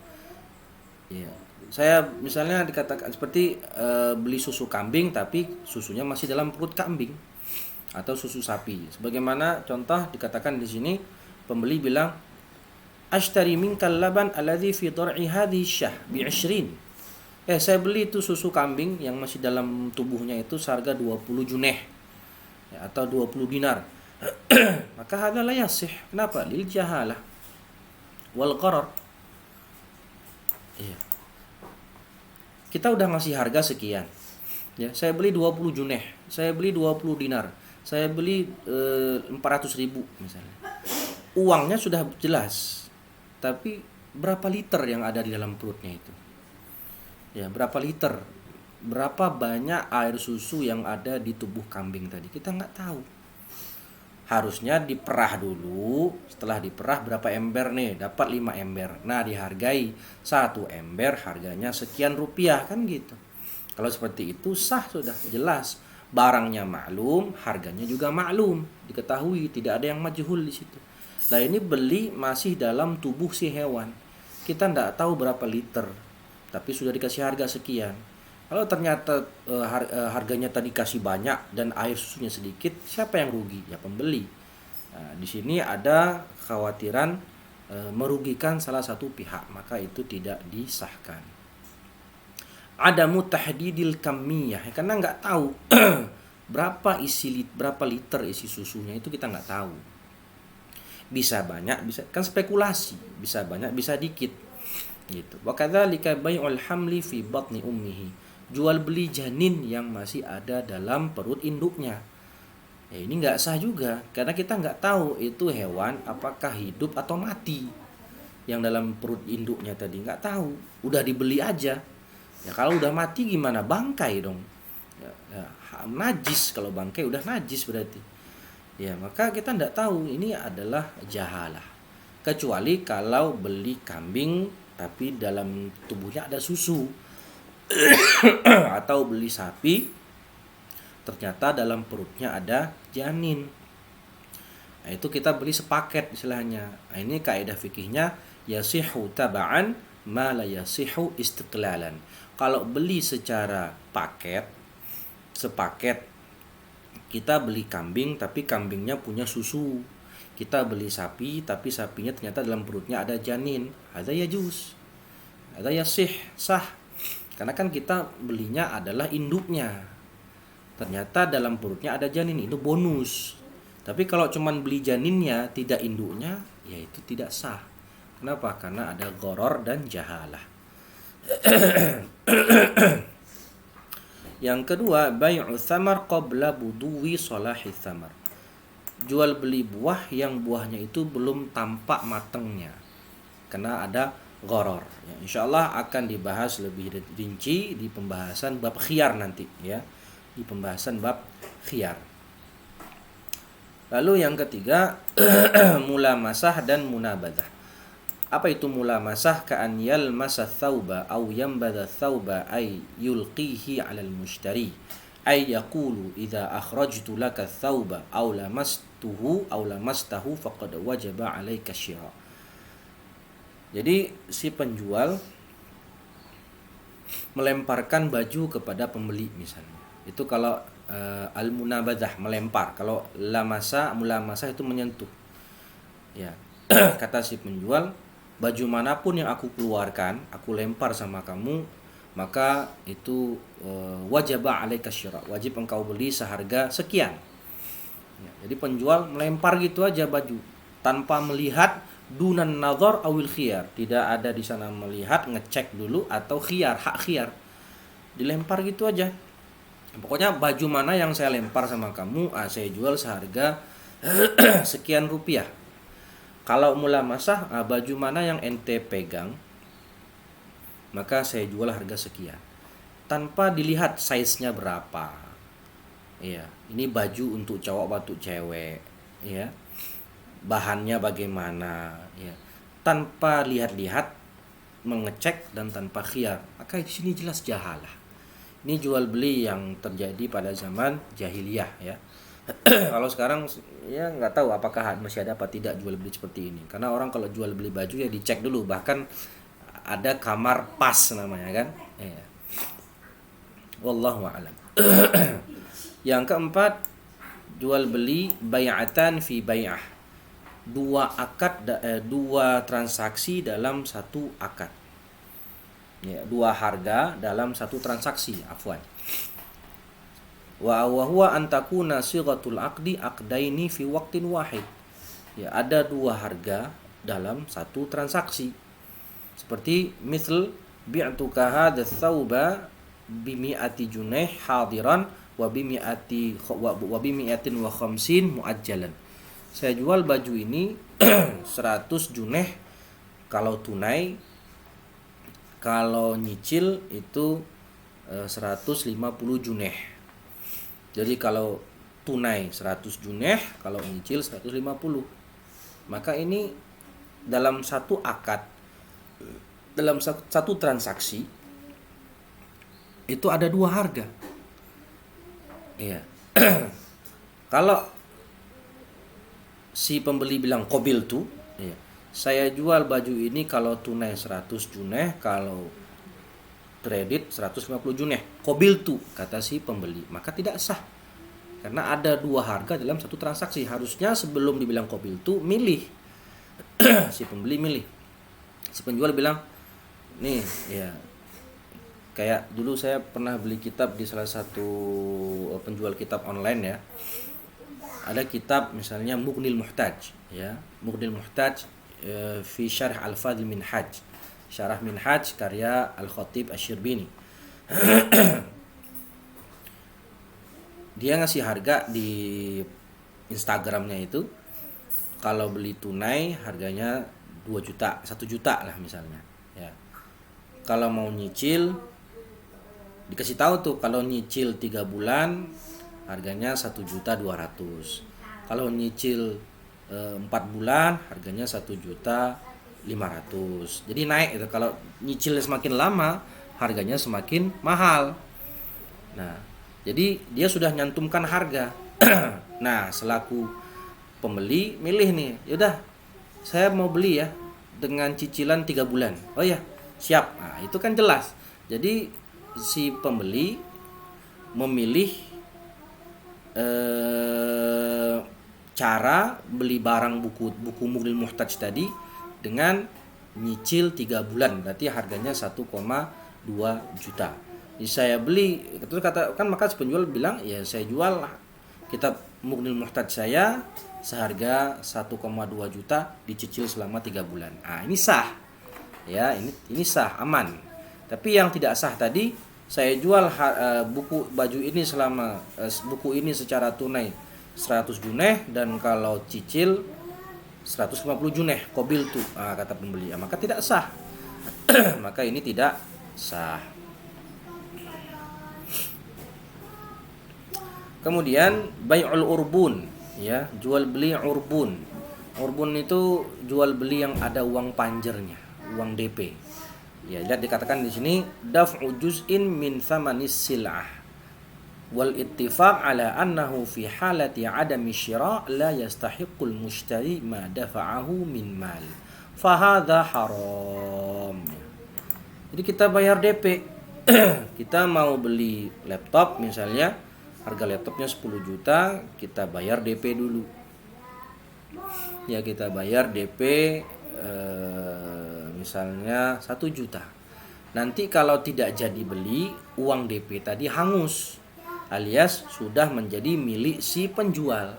Ya, saya misalnya dikatakan seperti beli susu kambing tapi susunya masih dalam perut kambing, atau susu sapi. Sebagaimana contoh dikatakan di sini, pembeli bilang, "Ashtari minkal laban alladhi fi dhar'i hadhihi syah bi'20." Saya beli itu susu kambing yang masih dalam tubuhnya itu seharga 20 juneh ya, atau 20 dinar. Maka hadza la yasih. Kenapa? Lil jahalah wal gharar. Iya. Kita udah ngasih harga sekian. Ya, saya beli 20 juneh, saya beli 20 dinar, saya beli 400.000 misalnya. Uangnya sudah jelas. Tapi berapa liter yang ada di dalam perutnya itu? Ya, berapa liter? Berapa banyak air susu yang ada di tubuh kambing tadi? Kita nggak tahu. Harusnya diperah dulu. Setelah diperah berapa ember nih? Dapat 5 ember. Nah, dihargai 1 ember harganya sekian rupiah, kan gitu. Kalau seperti itu sah, sudah jelas. Barangnya maklum, harganya juga maklum, diketahui, tidak ada yang majhul di situ. Nah, ini beli masih dalam tubuh si hewan. Kita nggak tahu berapa liter, tapi sudah dikasih harga sekian. Kalau ternyata harganya tadi kasih banyak dan air susunya sedikit, siapa yang rugi? Ya pembeli. Nah, di sini ada kekhawatiran merugikan salah satu pihak, maka itu tidak disahkan. Ada mutahdidil kamiyah, karena nggak tahu berapa liter isi susunya, itu kita nggak tahu. Bisa banyak, bisa kan spekulasi, bisa banyak, bisa dikit. Gitu. Wa kadzalika bai'ul hamli fi batni ummihi. Jual beli janin yang masih ada dalam perut induknya. Ya, ini nggak sah juga karena kita nggak tahu itu hewan apakah hidup atau mati. Yang dalam perut induknya tadi nggak tahu, udah dibeli aja. Ya kalau udah mati gimana? Bangkai dong. Ya, najis, kalau bangkai udah najis berarti. Ya, maka kita nggak tahu, ini adalah jahalah. Kecuali kalau beli kambing tapi dalam tubuhnya ada susu. Atau beli sapi ternyata dalam perutnya ada janin. Nah, itu kita beli sepaket istilahnya. Nah, ini kaidah fikihnya yasihu taba'an ma la yasihu istiqlalan. Kalau beli secara paket, sepaket, kita beli kambing tapi kambingnya punya susu. Kita beli sapi tapi sapinya ternyata dalam perutnya ada janin. Ada yajuz. Ada yasih, sah. Karena kan kita belinya adalah induknya. Ternyata dalam perutnya ada janin, itu bonus. Tapi kalau cuman beli janinnya, tidak induknya, ya itu tidak sah. Kenapa? Karena ada gharar dan jahalah. Yang kedua, bai'u thamar qabla buduwi salahi thamar. Jual beli buah yang buahnya itu belum tampak matangnya. Karena ada gharar. Ya, insyaallah akan dibahas lebih rinci di pembahasan bab khiyar nanti ya. Di pembahasan bab khiyar. Lalu yang ketiga, mulamasah dan munabadah. Apa itu mulamasah? Ka'an yalmasa thawba aw yambadha thawba ay yulqihi 'alal mushtari. Ay yaqulu idza akhrajtu laka thawba aw lamastahu faqad wajaba 'alaika syira. Jadi si penjual melemparkan baju kepada pembeli misalnya. Itu kalau al-munabadah, melempar. Kalau mulamasah itu menyentuh. Ya. Kata si penjual, baju manapun yang aku keluarkan, aku lempar sama kamu, maka itu wajib 'alaika syira. Wajib engkau beli seharga sekian. Ya, jadi penjual melempar gitu aja baju tanpa melihat dunan nazar awil khiyar. Tidak ada di sana melihat, ngecek dulu atau khiyar, hak khiyar. Dilempar gitu aja. Pokoknya baju mana yang saya lempar sama kamu, saya jual seharga sekian rupiah. Kalau mulamasah, baju mana yang ente pegang, maka saya jual harga sekian. Tanpa dilihat size-nya berapa. Iya, ini baju untuk cowok atau cewek, ya. Bahannya bagaimana, ya. Tanpa lihat-lihat, mengecek dan tanpa khiyar, maka di sini jelas jahalah. Ini jual beli yang terjadi pada zaman jahiliyah ya. Kalau sekarang ya nggak tahu apakah masih ada apa tidak jual beli seperti ini. Karena orang kalau jual beli baju ya dicek dulu, bahkan ada kamar pas namanya kan. Ya. Wallahu a'lam. Yang keempat, jual beli bai'atan fi bai'ah. Dua transaksi dalam satu akad. Ya, dua harga dalam satu transaksi, afwan. Wa huwa an takuna sighatul aqdi aqdaini fi waqtin wahid. Ya, ada dua harga dalam satu transaksi. Seperti misal bi'tuka hadha thawba bi mi'ati junaih hadiran wa bi mi'atin wa khamsin muajjalan. Saya jual baju ini 100 junaih kalau tunai. Kalau nyicil itu 150 juneh. Jadi kalau tunai 100 juneh, kalau nyicil 150. Maka ini dalam satu akad, dalam satu transaksi itu ada dua harga. Iya. Kalau si pembeli bilang qabiltu, iya, saya jual baju ini kalau tunai 100 juneh, kalau kredit 150 juneh. Qabiltu, kata si pembeli. Maka tidak sah. Karena ada dua harga dalam satu transaksi. Harusnya sebelum dibilang qabiltu, milih. Si pembeli milih. Si penjual bilang, nih ya, kayak dulu saya pernah beli kitab di salah satu penjual kitab online ya. Ada kitab misalnya Mughnil Muhtaj ya. Mughnil Muhtaj fi syarh al-Fadl Minhaj, syarah Minhaj karya Al-Khatib Asy-Syirbini. Dia ngasih harga di Instagramnya itu, kalau beli tunai harganya 2 juta, 1 juta lah misalnya ya. Kalau mau nyicil dikasih tahu tuh, kalau nyicil 3 bulan harganya 1.200.000. Kalau nyicil 4 bulan harganya 1.500.000. Jadi naik itu. Kalau nyicilnya semakin lama harganya semakin mahal. Nah, jadi dia sudah nyantumkan harga. Nah, selaku pembeli milih nih, yaudah saya mau beli ya dengan cicilan 3 bulan. Oh ya, siap. Nah, itu kan jelas. Jadi si pembeli memilih cara beli barang buku Mughnil Muhtaj tadi dengan nyicil 3 bulan, berarti harganya 1,2 juta. Jadi saya beli, terus kata kan, maka penjual bilang ya saya jual kitab Mughnil Muhtaj saya seharga 1,2 juta dicicil selama 3 bulan. Ah, ini sah. Ya, ini sah, aman. Tapi yang tidak sah tadi, saya jual buku baju ini buku ini secara tunai 100 juneh dan kalau cicil 150 juneh qabil tuh, kata pembeli. Maka tidak sah. Maka ini tidak sah. Kemudian bai'ul urbun, ya, jual beli urbun. Urbun itu jual beli yang ada uang panjernya, uang DP. Ya, lihat dikatakan di sini daf'u juz'in min thamanis sil'ah wal ittifaq ala annahu fi halati adami syira' la yastahiqqul mushtari ma dafa'ahu min mal fa hadha haram. Jadi kita bayar DP. Kita mau beli laptop misalnya, harga laptopnya 10 juta, kita bayar DP dulu. Ya, kita bayar DP misalnya 1 juta. Nanti kalau tidak jadi beli, uang DP tadi hangus, alias sudah menjadi milik si penjual.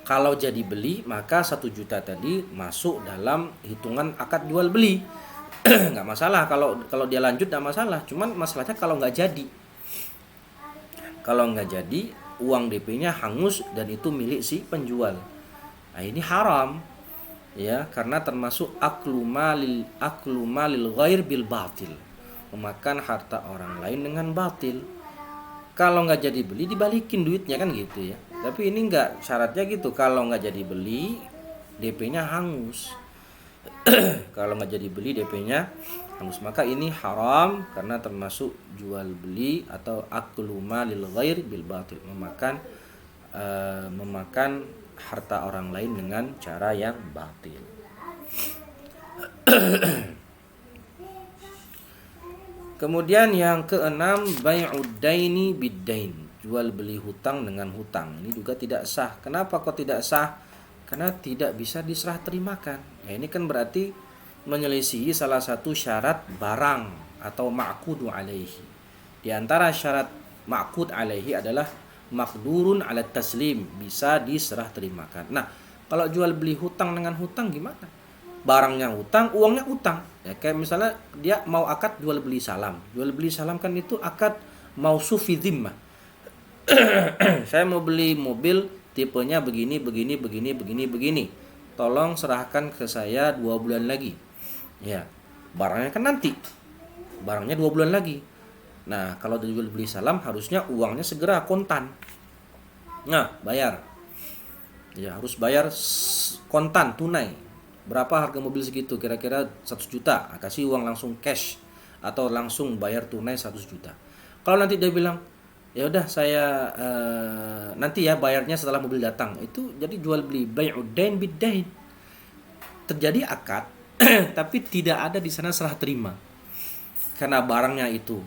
Kalau jadi beli, maka 1 juta tadi masuk dalam hitungan akad jual beli. Nggak masalah kalau dia lanjut, nggak masalah. Cuman masalahnya kalau nggak jadi. Kalau nggak jadi, uang DP-nya hangus dan itu milik si penjual. Nah, ini haram. Ya, karena termasuk aklu malil ghair bil batil, memakan harta orang lain dengan batil. Kalau nggak jadi beli dibalikin duitnya kan gitu ya. Tapi ini nggak, syaratnya gitu, kalau nggak jadi beli DP-nya hangus. Kalau nggak jadi beli DP-nya hangus, maka ini haram karena termasuk jual beli atau aklu malil ghair bil batil, memakan harta orang lain dengan cara yang batil. Kemudian yang keenam, bai'ud daini bid-dain, jual beli hutang dengan hutang. Ini juga tidak sah. Kenapa kok tidak sah? Karena tidak bisa diserah terimakan. Ya, ini kan berarti menyelisihi salah satu syarat barang atau ma'qudu alaihi. Di antara syarat ma'qud alaihi adalah maqdurun ala taslim, bisa diserah terimakan. Nah, kalau jual beli hutang dengan hutang gimana? Barangnya hutang, uangnya hutang. Ya, kayak misalnya dia mau akad jual beli salam. Jual beli salam kan itu akad mausuf fi dhimmah. Saya mau beli mobil tipenya begini. Tolong serahkan ke saya 2 bulan lagi. Ya, barangnya kan nanti. Barangnya 2 bulan lagi. Nah, kalau jual beli salam harusnya uangnya segera kontan. Nah, bayar. Ya, harus bayar kontan, tunai. Berapa harga mobil segitu? Kira-kira 100 juta. Nah, kasih uang langsung cash atau langsung bayar tunai 100 juta. Kalau nanti dia bilang, ya udah saya nanti ya bayarnya setelah mobil datang. Itu jadi jual beli bai'ud dain bid-dain. Terjadi akad tapi tidak ada di sana serah terima. Karena barangnya itu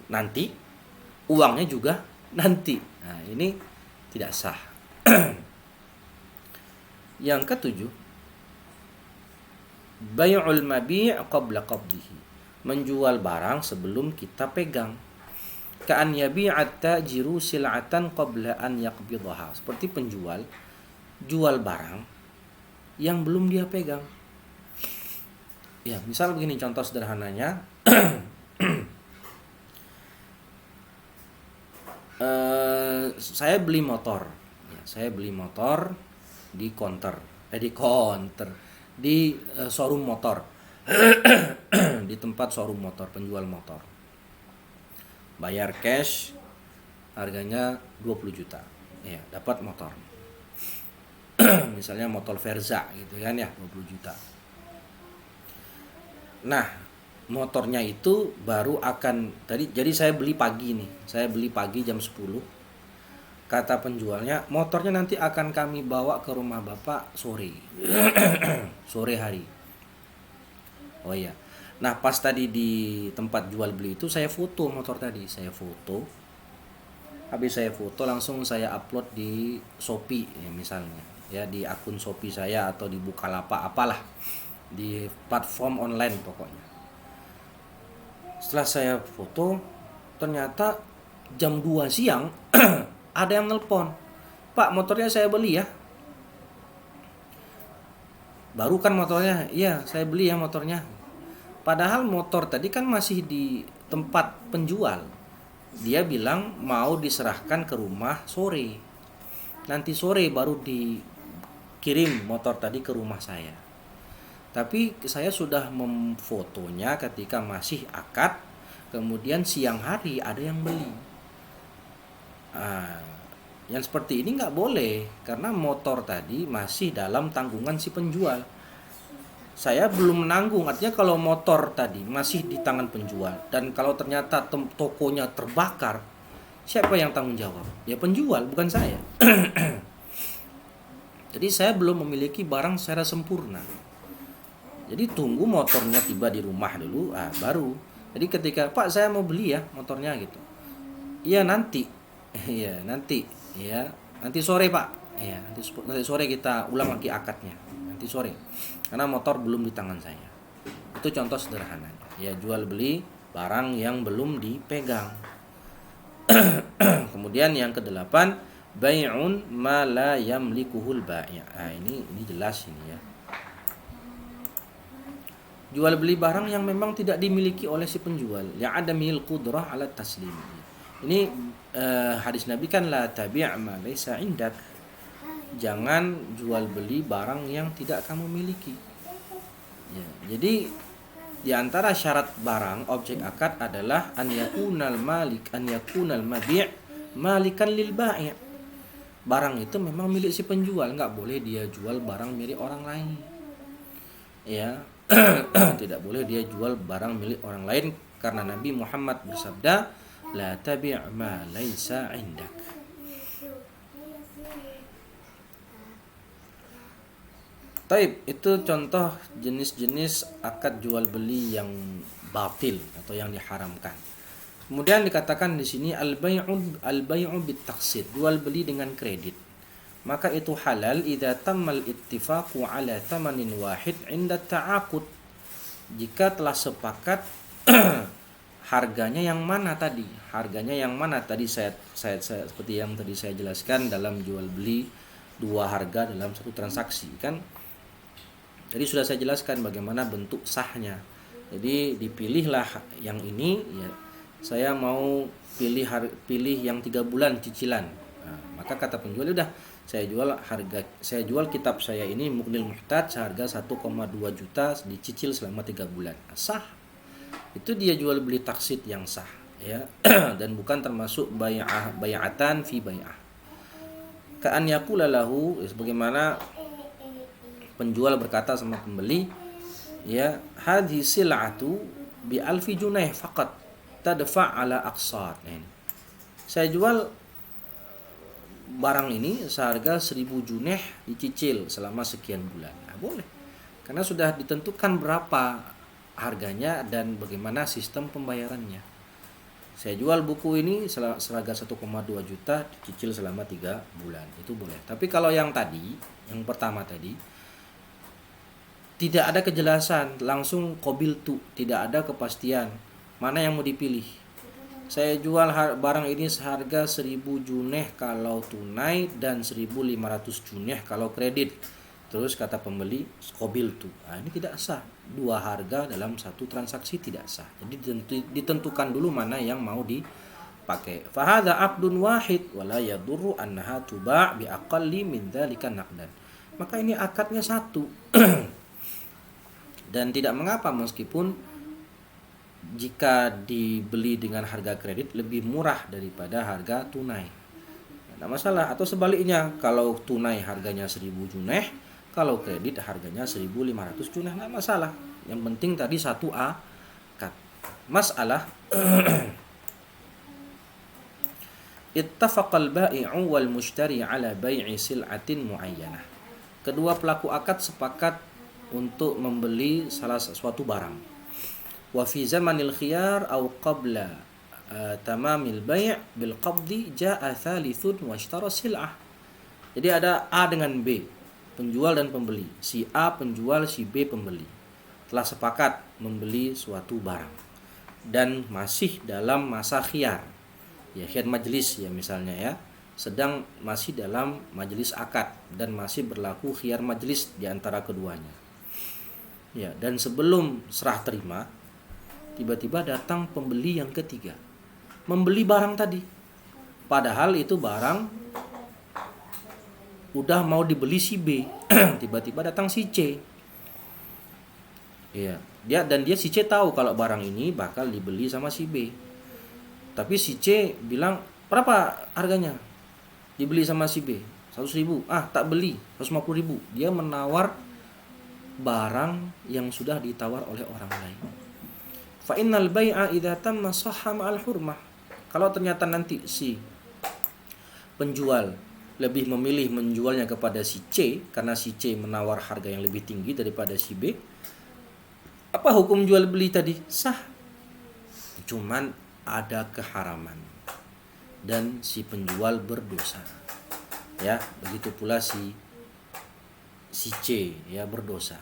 nanti, uangnya juga nanti. Nah, ini tidak sah. Yang ketujuh, bai'ul mabi' qabla qabdihi, menjual barang sebelum kita pegang. Ka'an yabi'at tajiru sil'atan qabla an yaqbidaha, seperti penjual jual barang yang belum dia pegang. Ya, misal begini contoh sederhananya. Saya beli motor. Ya, saya beli motor di showroom motor. Di tempat showroom motor, penjual motor. Bayar cash, harganya 20 juta. Ya, dapat motor. Misalnya motor Verza gitu kan ya, 20 juta. Nah, motornya itu baru akan jadi saya beli pagi nih. Saya beli pagi jam 10. Kata penjualnya, motornya nanti akan kami bawa ke rumah bapak sore. Sore hari. Oh iya. Nah pas tadi di tempat jual beli itu saya foto motor tadi. Saya foto. Habis saya foto langsung saya upload di Shopee ya, misalnya. Ya di akun Shopee saya atau di Bukalapak apalah. Di platform online pokoknya. Setelah saya foto, ternyata jam 2 siang ada yang nelpon. Pak, motornya saya beli ya. Baru kan motornya? Iya, saya beli ya motornya. Padahal motor tadi kan masih di tempat penjual. Dia bilang mau diserahkan ke rumah sore. Nanti sore baru dikirim motor tadi ke rumah saya. Tapi saya sudah memfotonya ketika masih akad. Kemudian siang hari ada yang beli. Yang seperti ini nggak boleh karena motor tadi masih dalam tanggungan si penjual. Saya belum menanggung, artinya kalau motor tadi masih di tangan penjual dan kalau ternyata tokonya terbakar, siapa yang tanggung jawab? Ya penjual, bukan saya. Jadi saya belum memiliki barang secara sempurna. Jadi tunggu motornya tiba di rumah dulu, baru. Jadi ketika Pak saya mau beli ya motornya gitu. Iya nanti, iya nanti, ya nanti sore Pak, ya nanti sore kita ulang lagi akadnya. Nanti sore, karena motor belum di tangan saya. Itu contoh sederhananya. Ya jual beli barang yang belum dipegang. Kemudian yang kedelapan, bai'un ma la yamlikuhul bai'. Ini jelas ini ya. Jual beli barang yang memang tidak dimiliki oleh si penjual. Ya adamil qudrah ala taslim. Ini hadis Nabi kan la tabi' ma laisa indak. Jangan jual beli barang yang tidak kamu miliki. Ya, jadi di antara syarat barang objek akad adalah an yakunal mabi' malikan lil bai'. Barang itu memang milik si penjual, nggak boleh dia jual barang milik orang lain. Ya, tidak boleh dia jual barang milik orang lain karena Nabi Muhammad bersabda, la tabi' ma laisa indak. Taib, itu contoh jenis-jenis akad jual beli yang batil atau yang diharamkan. Kemudian dikatakan di sini al-bai'u bit-taqsid, jual beli dengan kredit. Maka itu halal idza tammal ittifaqu ala thamanin wahid 'inda ta'aqud. Jika telah sepakat harganya yang mana tadi? Harganya yang mana tadi saya seperti yang tadi saya jelaskan dalam jual beli dua harga dalam satu transaksi kan. Jadi sudah saya jelaskan bagaimana bentuk sahnya. Jadi dipilihlah yang ini ya. Saya mau pilih yang 3 bulan cicilan. Nah, maka kata penjual udah saya jual kitab saya ini Mughnil Muhtaj seharga 1,2 juta dicicil selama 3 bulan. Sah. Itu dia jual beli taksid yang sah ya. Dan bukan termasuk bai'atan fi bai'ah. Ka'an yaqula lahu, sebagaimana penjual berkata sama pembeli, ya hadhi sil'atu bi alfi junaih faqat tadfa' ala aqsat. Saya jual barang ini seharga 1000 junaih dicicil selama sekian bulan. Nah, boleh. Karena sudah ditentukan berapa harganya dan bagaimana sistem pembayarannya. Saya jual buku ini seharga 1,2 juta dicicil selama 3 bulan. Itu boleh. Tapi kalau yang tadi, yang pertama tadi, tidak ada kejelasan, langsung qabiltu, tidak ada kepastian mana yang mau dipilih. Saya jual barang ini seharga 1000 junaih kalau tunai dan 1500 junaih kalau kredit. Terus kata pembeli, qabiltu. Nah, ini tidak sah. Dua harga dalam satu transaksi tidak sah. Jadi ditentukan dulu mana yang mau dipakai. Fa hadza aqdun wahid wala yadurru annaha tuba' bi aqalli min dzalika naqdan. Maka ini akadnya satu. Dan tidak mengapa meskipun jika dibeli dengan harga kredit lebih murah daripada harga tunai. Tidak masalah. Atau sebaliknya, kalau tunai harganya 1000 junaih, kalau kredit harganya 1500 junaih, tidak masalah. Yang penting tadi satu akad. Masalah Ittafaqal bai'u wal mushtari ala bai'i sil'atin muayyanah. Kedua pelaku akad sepakat untuk membeli salah sesuatu barang. Wa fi zamanil khiyar aw qabla tamamil bai' bil qabdi jaa thalithun wa ishtara sil'ah. Jadi ada A dengan B, penjual dan pembeli. Si A penjual, si B pembeli. Telah sepakat membeli suatu barang dan masih dalam masa khiyar. Ya, khiyar majelis ya misalnya ya. Sedang masih dalam majelis akad dan masih berlaku khiyar majelis di antara keduanya. Ya, dan sebelum serah terima, tiba-tiba datang pembeli yang ketiga. Membeli barang tadi. Padahal itu barang udah mau dibeli si B. Tiba-tiba datang si C. Iya, dia si C tahu kalau barang ini bakal dibeli sama si B. Tapi si C bilang, "Berapa harganya?" Dibeli sama si B, 100.000. "Ah, tak beli, 150.000." Dia menawar barang yang sudah ditawar oleh orang lain. Fa innal bai'a idza tamma sahha ma'al hurmah. Kalau ternyata nanti si penjual lebih memilih menjualnya kepada si C karena si C menawar harga yang lebih tinggi daripada si B, apa hukum jual beli tadi? Sah. Cuman ada keharaman dan si penjual berdosa. Ya, begitu pula si C ya berdosa.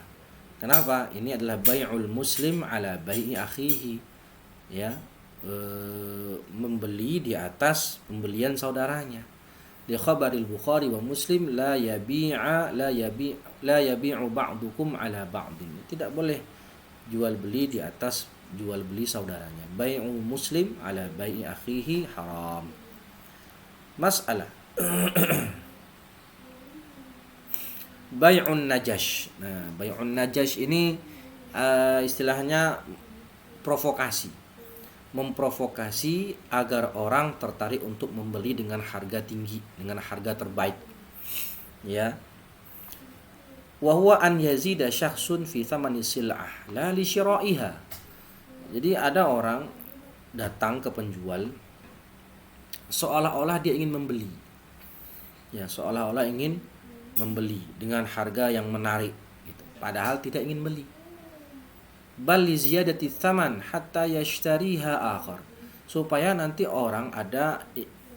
Kenapa? Ini adalah bai'ul muslim ala bai'i akhihi. Ya, membeli di atas pembelian saudaranya. Di khabaril Bukhari wa Muslim la yabi'u ba'dukum ala ba'din. Tidak boleh jual beli di atas jual beli saudaranya. Bai'u muslim ala bai'i akhihi haram. Masalah bai'un najash. Nah, bai'un najash ini istilahnya provokasi. Memprovokasi agar orang tertarik untuk membeli dengan harga tinggi, dengan harga terbaik. Ya. Wa huwa an yazida syakhsun fi thamani sil'ah la li syira'iha. Jadi ada orang datang ke penjual seolah-olah dia ingin membeli. Ya, seolah-olah ingin membeli dengan harga yang menarik gitu. Padahal tidak ingin beli. Bal li ziyadati tsaman hatta yashtariha akhar. Supaya nanti orang ada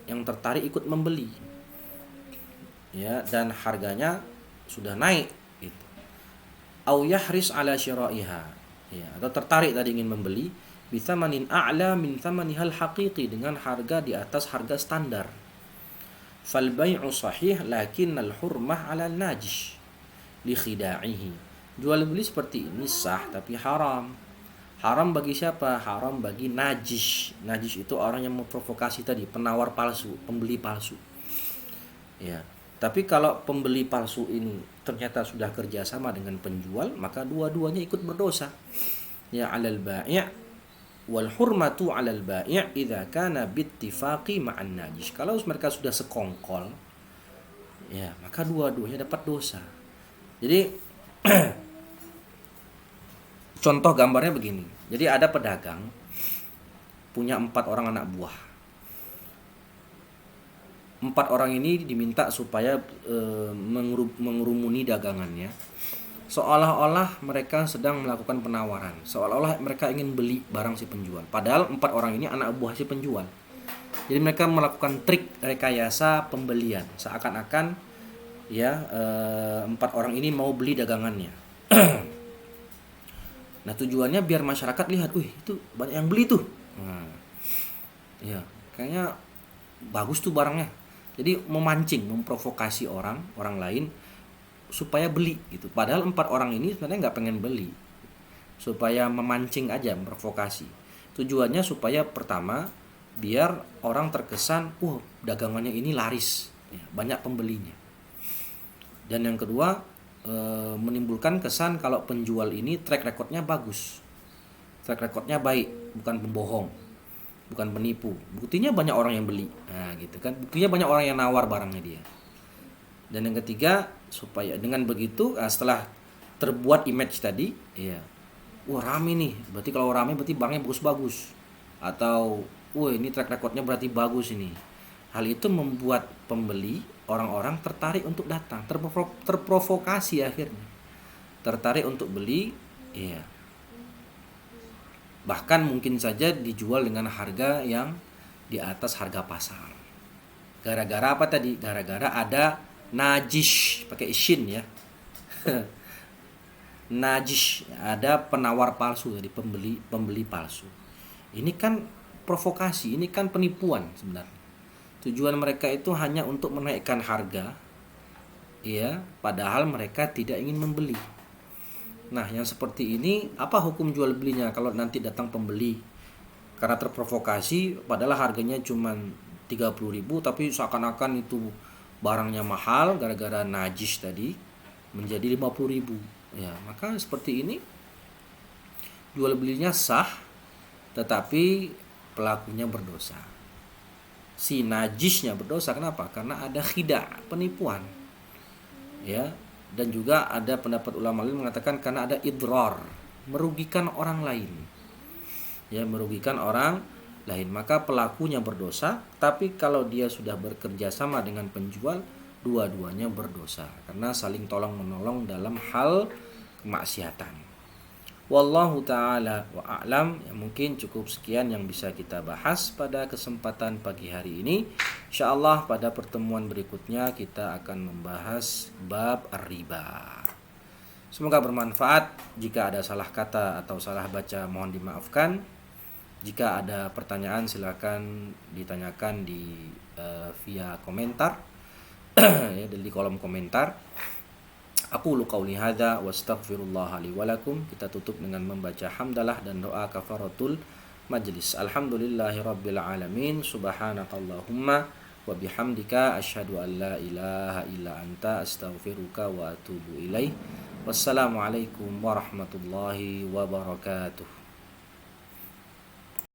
yang tertarik ikut membeli. Ya, dan harganya sudah naik gitu. Au yahris ala syira'iha. Ya, atau tertarik tadi ingin membeli bi tsamanin a'la min tsamanihal haqiqi, dengan harga di atas harga standar. Fal bai'u sahih lakinnal hurmah 'ala al-najish li khida'ihi. Jual beli seperti ini sah tapi haram. Haram bagi siapa? Haram bagi najis. Najis itu orang yang memprovokasi tadi, penawar palsu, pembeli palsu. Ya. Tapi kalau pembeli palsu ini ternyata sudah kerjasama dengan penjual, maka dua-duanya ikut berdosa. Ya, 'alal bai' wal hurmatu 'alal bai' idza kana bittifaqi ma'an najis. Kalau mereka sudah sekongkol, ya, maka dua-duanya dapat dosa. Jadi contoh gambarnya begini. Jadi ada pedagang punya 4 orang anak buah. 4 orang ini diminta supaya mengerumuni dagangannya. Seolah-olah mereka sedang melakukan penawaran. Seolah-olah mereka ingin beli barang si penjual. Padahal 4 orang ini anak buah si penjual. Jadi mereka melakukan trik rekayasa pembelian. Seakan-akan ya 4 orang ini mau beli dagangannya. Nah, tujuannya biar masyarakat lihat, itu banyak yang beli tuh. Ya, kayaknya bagus tuh barangnya. Jadi memancing, memprovokasi orang lain supaya beli gitu. Padahal 4 orang ini sebenarnya nggak pengen beli. Supaya memancing aja, memprovokasi. Tujuannya supaya pertama biar orang terkesan, dagangannya ini laris, ya, banyak pembelinya. Dan yang kedua, menimbulkan kesan kalau penjual ini track recordnya bagus, track recordnya baik, bukan pembohong, bukan penipu. Buktinya banyak orang yang beli, nah gitu kan. Buktinya banyak orang yang nawar barangnya dia. Dan yang ketiga, supaya dengan begitu setelah terbuat image tadi, ya, rame nih. Berarti kalau rame berarti barangnya bagus-bagus. Atau ini track recordnya berarti bagus ini. Hal itu membuat pembeli, orang-orang tertarik untuk datang, terprovokasi akhirnya. Tertarik untuk beli, iya. Bahkan mungkin saja dijual dengan harga yang di atas harga pasar. Gara-gara apa tadi? Gara-gara ada najis, pakai shin ya. Najis, ada penawar palsu tadi, pembeli palsu. Ini kan provokasi, ini kan penipuan sebenarnya. Tujuan mereka itu hanya untuk menaikkan harga, ya, padahal mereka tidak ingin membeli. Nah, yang seperti ini apa hukum jual belinya kalau nanti datang pembeli karena terprovokasi, padahal harganya cuma 30.000 tapi seakan-akan itu barangnya mahal gara-gara najis tadi menjadi 50.000. Ya, maka seperti ini jual belinya sah, tetapi pelakunya berdosa. Si najisnya berdosa, kenapa? Karena ada khidah, penipuan. Ya, dan juga ada pendapat ulama lain mengatakan karena ada idrar, merugikan orang lain. Ya, merugikan orang lain, maka pelakunya berdosa, tapi kalau dia sudah bekerja sama dengan penjual, dua-duanya berdosa karena saling tolong-menolong dalam hal kemaksiatan. Wallahu ta'ala wa a'lam. Ya, mungkin cukup sekian yang bisa kita bahas pada kesempatan pagi hari ini. Insyaallah pada pertemuan berikutnya kita akan membahas bab riba. Semoga bermanfaat. Jika ada salah kata atau salah baca mohon dimaafkan. Jika ada pertanyaan silakan ditanyakan di via komentar ya, di kolom komentar. Aku qauli hadza wa astaghfirullah li wa lakum. Kita tutup dengan membaca hamdalah dan doa kafaratul majlis. Alhamdulillahirabbil alamin. Subhanakallahumma wa bihamdika asyhadu an la ilaha illa anta astaghfiruka wa atubu ilaih. Wassalamualaikum warahmatullahi wabarakatuh.